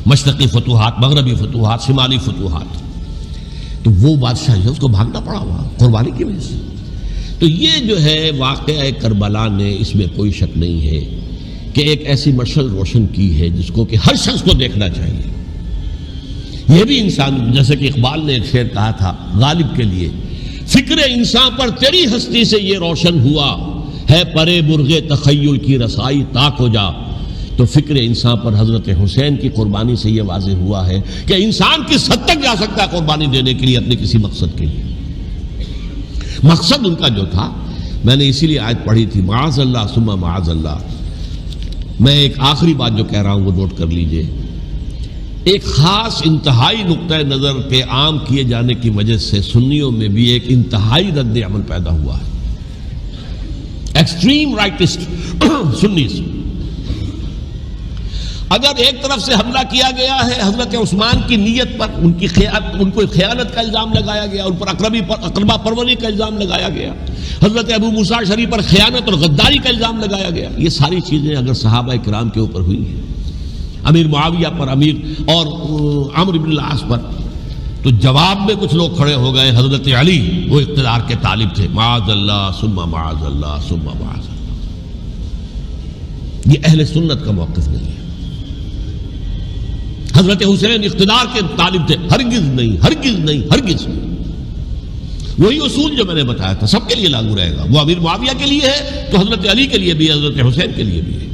مشرقی فتوحات، مغربی فتوحات، شمالی فتوحات۔ تو وہ بادشاہ ہے، اس کو بھاگنا پڑا ہوا قربانی کی وجہ سے۔ تو یہ جو ہے واقعہ کربلا نے، اس میں کوئی شک نہیں ہے کہ ایک ایسی مشعل روشن کی ہے جس کو کہ ہر شخص کو دیکھنا چاہیے۔ یہ بھی انسان، جیسے کہ اقبال نے ایک شعر کہا تھا غالب کے لیے، فکر انسان پر تیری ہستی سے یہ روشن ہوا ہے، پرے برغ تخیل کی رسائی تاک ہو جا۔ تو فکر انسان پر حضرت حسین کی قربانی سے یہ واضح ہوا ہے کہ انسان کس حد تک جا سکتا ہے قربانی دینے کے لیے اپنے کسی مقصد کے لیے۔ مقصد ان کا جو تھا، میں نے اسی لیے آیت پڑھی تھی، معاذ اللہ ثم معاذ اللہ۔ میں ایک آخری بات جو کہہ رہا ہوں وہ نوٹ کر لیجئے، ایک خاص انتہائی نقطۂ نظر پہ عام کیے جانے کی وجہ سے سنیوں میں بھی ایک انتہائی رد عمل پیدا ہوا ہے، ایکسٹریم رائٹسٹ سنیز۔ اگر ایک طرف سے حملہ کیا گیا ہے حضرت عثمان کی نیت پر، ان کو خیانت کا الزام لگایا گیا، ان پر اقربا پروری کا الزام لگایا گیا، حضرت ابو موسیٰ شریف پر خیانت اور غداری کا الزام لگایا گیا، یہ ساری چیزیں اگر صحابہ کرام کے اوپر ہوئی ہیں، امیر معاویہ پر، امیر اور عمرو بن العاص پر، تو جواب میں کچھ لوگ کھڑے ہو گئے، حضرت علی وہ اقتدار کے طالب تھے، معاذ اللہ ثم معاذ اللہ ثم معاذ اللہ۔ یہ اہل سنت کا موقف نہیں ہے۔ حضرت حسین اقتدار کے طالب تھے، ہرگز نہیں، ہرگز نہیں، ہرگز نہیں۔ وہی اصول جو میں نے بتایا تھا سب کے لیے لاگو رہے گا، وہ امیر معاویہ کے لیے ہے تو حضرت علی کے لیے بھی ہے، حضرت حسین کے لیے بھی ہے۔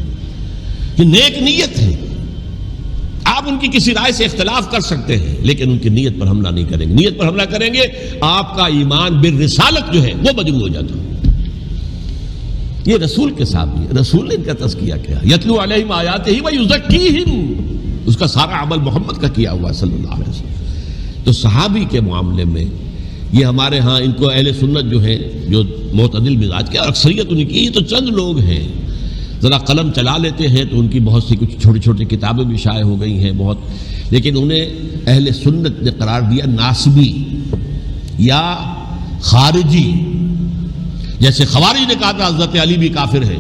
یہ نیک نیت ہے، آپ ان کی کسی رائے سے اختلاف کر سکتے ہیں لیکن ان کی نیت پر حملہ نہیں کریں گے۔ نیت پر حملہ کریں گے آپ کا ایمان بالرسالت جو ہے وہ مجروح ہو جاتا ہے۔ یہ رسول کے ساتھ بھی ہے، رسول نے ان کا تزکیہ کیا، یتلو علیہم آیاتہ ویزکیہم، اس کا سارا عمل محمد کا کیا ہوا ہے صلی اللہ علیہ وسلم۔ تو صحابی کے معاملے میں یہ ہمارے ہاں ان کو اہل سنت جو ہے جو معتدل مزاج کے، اور اکثریت ان کی، یہ تو چند لوگ ہیں، ذرا قلم چلا لیتے ہیں تو ان کی بہت سی کچھ چھوٹی چھوٹی کتابیں بھی شائع ہو گئی ہیں بہت، لیکن انہیں اہل سنت نے قرار دیا ناسبی یا خارجی۔ جیسے خوارج نے کہا تھا حضرت علی بھی کافر ہے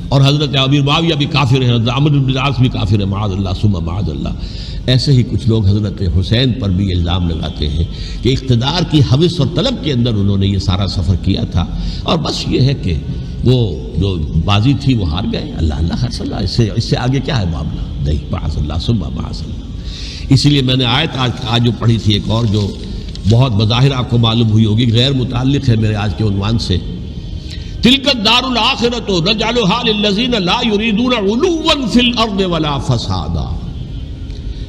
اور حضرت امیر معاویہ بھی کافر ہے، حضرت عمرو بن العاص بھی کافر ہے، معاذ اللہ ثم معاذ اللہ۔ ایسے ہی کچھ لوگ حضرت حسین پر بھی الزام لگاتے ہیں کہ اقتدار کی ہوس اور طلب کے اندر انہوں نے یہ سارا سفر کیا تھا، اور بس یہ ہے کہ وہ جو بازی تھی وہ ہار گئے۔ اللہ اللہ خیر صلی اللہ، اس سے آگے کیا ہے معاملہ؟ نہیں، معاذ اللہ ثم معاذ اللہ۔ اسی لیے میں نے آیت آج جو پڑھی تھی ایک اور جو بہت بظاہر آپ کو معلوم ہوئی ہوگی، غیر متعلق ہے میرے آج کے عنوان سے، تلک الدار الآخرۃ نجعلھا للذین لا یریدون علوا فی الارض ولا فسادا۔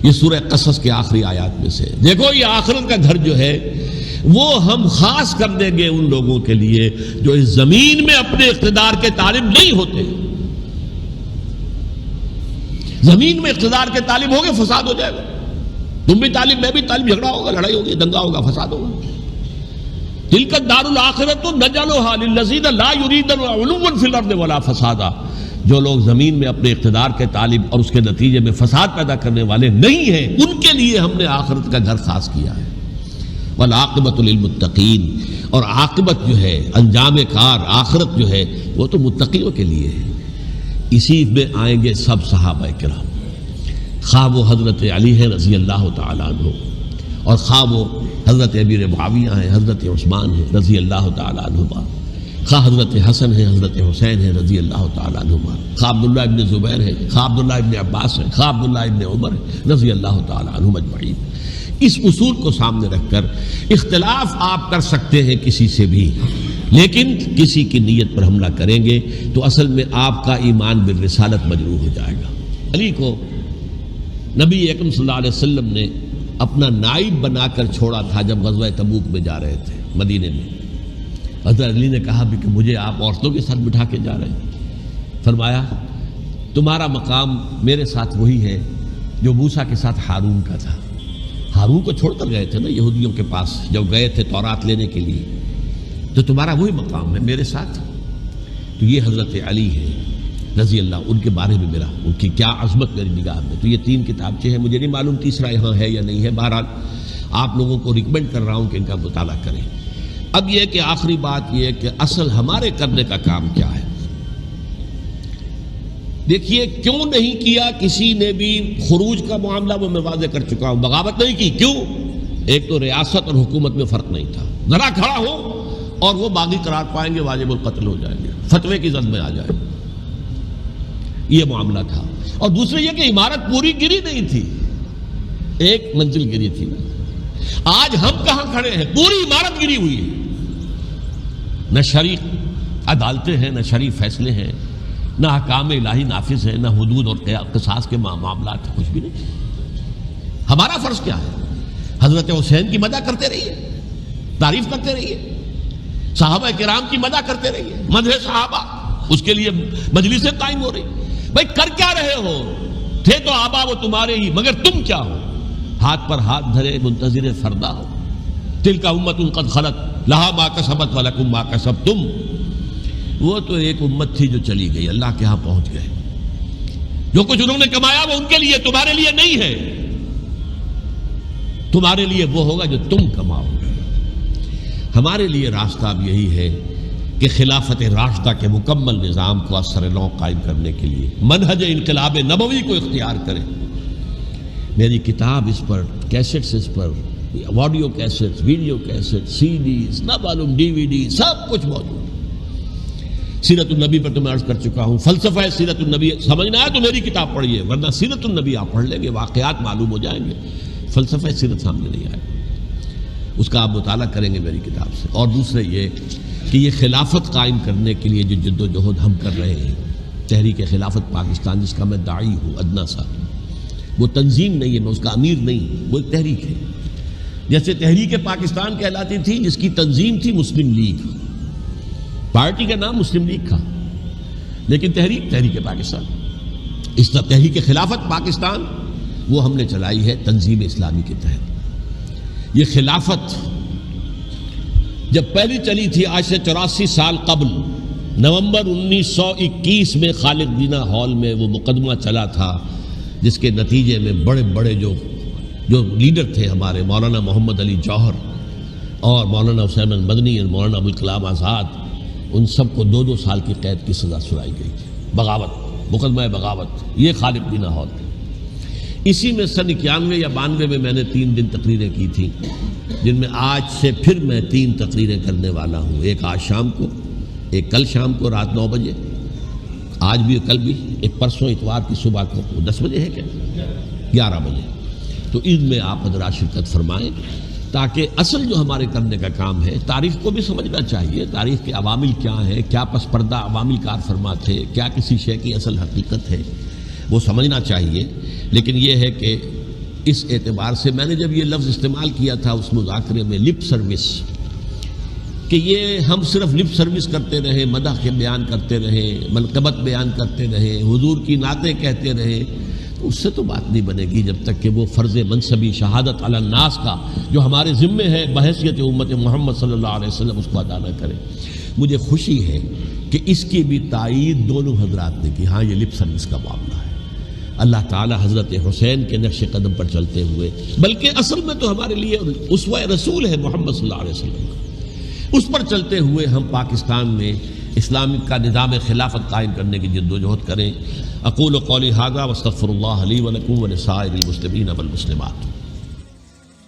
یہ سورہ قصص کے آخری آیات میں سے. دیکھو یہ آخرت کا گھر جو ہے وہ ہم خاص کر دیں گے ان لوگوں کے لیے جو اس زمین میں اپنے اقتدار کے طالب نہیں ہوتے. زمین میں اقتدار کے طالب ہوگے فساد ہو جائے گا. تم بھی طالب میں بھی طالب، جھگڑا ہوگا، لڑائی ہوگی، دنگا ہوگا، فساد ہوگا. تلک الدار الآخرۃ نجعلها للذین لا یریدون علوا فی الارض ولا فسادا. جو لوگ زمین میں اپنے اقتدار کے طالب اور اس کے نتیجے میں فساد پیدا کرنے والے نہیں ہیں، ان کے لیے ہم نے آخرت کا گھر خاص کیا ہے. والعاقبۃ للمتقین، اور عاقبت جو ہے، انجام کار، آخرت جو ہے وہ تو متقیوں کے لیے ہے. اسی میں آئیں گے سب صحابہ کرام، خواہ وہ حضرت علی ہے رضی اللہ تعالیٰ عنہ، اور خواہ وہ حضرت امیر معاویہ ہیں، حضرت عثمان ہیں رضی اللہ تعالیٰ عنہما، خواہ حضرت حسن ہیں، حضرت حسین ہیں رضی اللہ تعالیٰ عنہما، خواہ عبداللہ ابن زبیر ہیں، خواہ عبداللہ ابن عباس ہیں، خواہ عبداللہ ابن عمر ہیں رضی اللہ تعالیٰ عنہم اجمعین. اس اصول کو سامنے رکھ کر اختلاف آپ کر سکتے ہیں کسی سے بھی، لیکن کسی کی نیت پر حملہ کریں گے تو اصل میں آپ کا ایمان بالرسالت مجروح ہو جائے گا. علی کو نبی اکرم صلی اللہ علیہ وسلم نے اپنا نائب بنا کر چھوڑا تھا جب غزوہ تبوک میں جا رہے تھے مدینے میں. حضرت علی نے کہا بھی کہ مجھے آپ عورتوں کے ساتھ بٹھا کے جا رہے ہیں. فرمایا تمہارا مقام میرے ساتھ وہی ہے جو موسیٰ کے ساتھ ہارون کا تھا. ہارون کو چھوڑ کر گئے تھے نا یہودیوں کے پاس جب گئے تھے تورات لینے کے لیے، تو تمہارا وہی مقام ہے میرے ساتھ. تو یہ حضرت علی ہے رضی اللہ، ان کے بارے میں میرا، ان کی کیا عظمت میری نگاہ میں. تو یہ 3 کتابچے ہیں، مجھے نہیں معلوم تیسرا یہاں ہے یا نہیں ہے. بہرحال آپ لوگوں کو ریکمینڈ کر رہا ہوں کہ ان کا مطالعہ کریں. اب یہ کہ آخری بات یہ کہ اصل ہمارے کرنے کا کام کیا ہے. دیکھیے کیوں نہیں کیا کسی نے بھی خروج کا معاملہ، وہ میں واضح کر چکا ہوں. بغاوت نہیں کی، کیوں؟ ایک تو ریاست اور حکومت میں فرق نہیں تھا. ذرا کھڑا ہو اور وہ باغی قرار پائیں گے، واجب القتل ہو جائیں گے، فتوے کی زد میں آ جائیں، یہ معاملہ تھا. اور دوسرے یہ کہ عمارت پوری گری نہیں تھی، ایک منزل گری تھی. آج ہم کہاں کھڑے ہیں؟ پوری عمارت گری ہوئی ہے. نہ شرعی عدالتیں ہیں، نہ شرعی فیصلے ہیں، نہ احکام الہی نافذ ہیں، نہ حدود اور قصاص کے معاملات، کچھ بھی نہیں. ہمارا فرض کیا ہے؟ حضرت حسین کی مدح کرتے رہیے، تعریف کرتے رہیے، صحابہ کرام کی مدح کرتے رہیے، مدح صحابہ، اس کے لیے مجلسیں قائم ہو رہی. بھائی کر کیا رہے ہو؟ تھے تو آبا وہ تمہارے ہی، مگر تم کیا ہو؟ ہاتھ پر ہاتھ دھرے منتظر فردا ہو. تلک امت قد خلت لہا ما کسبت ولکم ما کسبتم. وہ تو ایک امت تھی جو چلی گئی، اللہ کے ہاں پہنچ گئے. جو کچھ انہوں نے کمایا وہ ان کے لیے، تمہارے لیے نہیں ہے. تمہارے لیے وہ ہوگا جو تم کماؤ. ہمارے لیے راستہ اب یہی ہے کہ خلافت راشدہ کے مکمل نظام کو اثر نو قائم کرنے کے لیے منہج انقلاب نبوی کو اختیار کریں. میری کتاب اس پر، کیسٹس اس پر، آڈیو کیسٹس، ویڈیو کیسٹ، سی ڈیز، نہ معلوم ڈی وی ڈی، سب کچھ موجود. سیرت النبی پر تو میں عرض کر چکا ہوں. فلسفہ سیرت النبی سمجھنا ہے تو میری کتاب پڑھیے، ورنہ سیرت النبی آپ پڑھ لیں گے، واقعات معلوم ہو جائیں گے. فلسفہ سیرت سامنے نہیں آئے، اس کا آپ مطالعہ کریں گے میری کتاب سے. اور دوسرے یہ کہ یہ خلافت قائم کرنے کے لیے جو جد و جہد ہم کر رہے ہیں، تحریک خلافت پاکستان جس کا میں داعی ہوں ادنا سا، وہ تنظیم نہیں ہے، میں اس کا امیر نہیں، وہ ایک تحریک ہے. جیسے تحریک پاکستان کہلاتی تھی، جس کی تنظیم تھی مسلم لیگ، پارٹی کا نام مسلم لیگ تھا، لیکن تحریک پاکستان. اس طرح تحریک خلافت پاکستان وہ ہم نے چلائی ہے تنظیم اسلامی کے تحت. یہ خلافت جب پہلی چلی تھی آج سے 84 سال قبل، نومبر 1921 میں خالد دینا ہال میں وہ مقدمہ چلا تھا، جس کے نتیجے میں بڑے بڑے جو لیڈر تھے ہمارے، مولانا محمد علی جوہر اور مولانا حسین مدنی اور مولانا ابوالکلام آزاد، ان سب کو 2 سال کی قید کی سزا سنائی گئی تھی. بغاوت، مقدمہ بغاوت، یہ خالد دینا ہال تھا. اسی میں سن 91 یا 92 میں نے 3 دن تقریریں کی تھیں، جن میں آج سے پھر میں 3 تقریریں کرنے والا ہوں. ایک آج شام کو، ایک کل شام کو رات 9 بجے، آج بھی کل بھی، ایک پرسوں اتوار کی صبح کو 10 بجے ہے کیا 11 بجے. تو ان میں آپ حضرات شرکت فرمائیں، تاکہ اصل جو ہمارے کرنے کا کام ہے، تاریخ کو بھی سمجھنا چاہیے. تاریخ کے عوامل کیا ہیں، کیا پس پردہ عوامل کار فرما تھے، کیا کسی شے کی اصل حقیقت ہے، وہ سمجھنا چاہیے. لیکن یہ ہے کہ اس اعتبار سے میں نے جب یہ لفظ استعمال کیا تھا اس مذاکرے میں لپ سروس، کہ یہ ہم صرف لپ سروس کرتے رہے، مدح کے بیان کرتے رہے، منقبت بیان کرتے رہے، حضور کی نعتیں کہتے رہے، تو اس سے تو بات نہیں بنے گی جب تک کہ وہ فرض منصبی شہادت علی الناس کا جو ہمارے ذمے ہے بحیثیت امت محمد صلی اللہ علیہ وسلم اس کو ادا نہ کرے۔ مجھے خوشی ہے کہ اس کی بھی تائید دونوں حضرات نے کی، ہاں یہ لپ سروس کا معاملہ ہے۔ اللہ تعالی حضرت حسین کے نقش قدم پر چلتے ہوئے، بلکہ اصل میں تو ہمارے لیے اسوہ رسول ہے محمد صلی اللہ علیہ وسلم کا، اس پر چلتے ہوئے ہم پاکستان میں اسلام کا نظام خلافت قائم کرنے کی جد و جہد کریں۔ اقول قولی ھذا واستغفر اللہ لی ولکم ولسائر المسلمین والمسلمات۔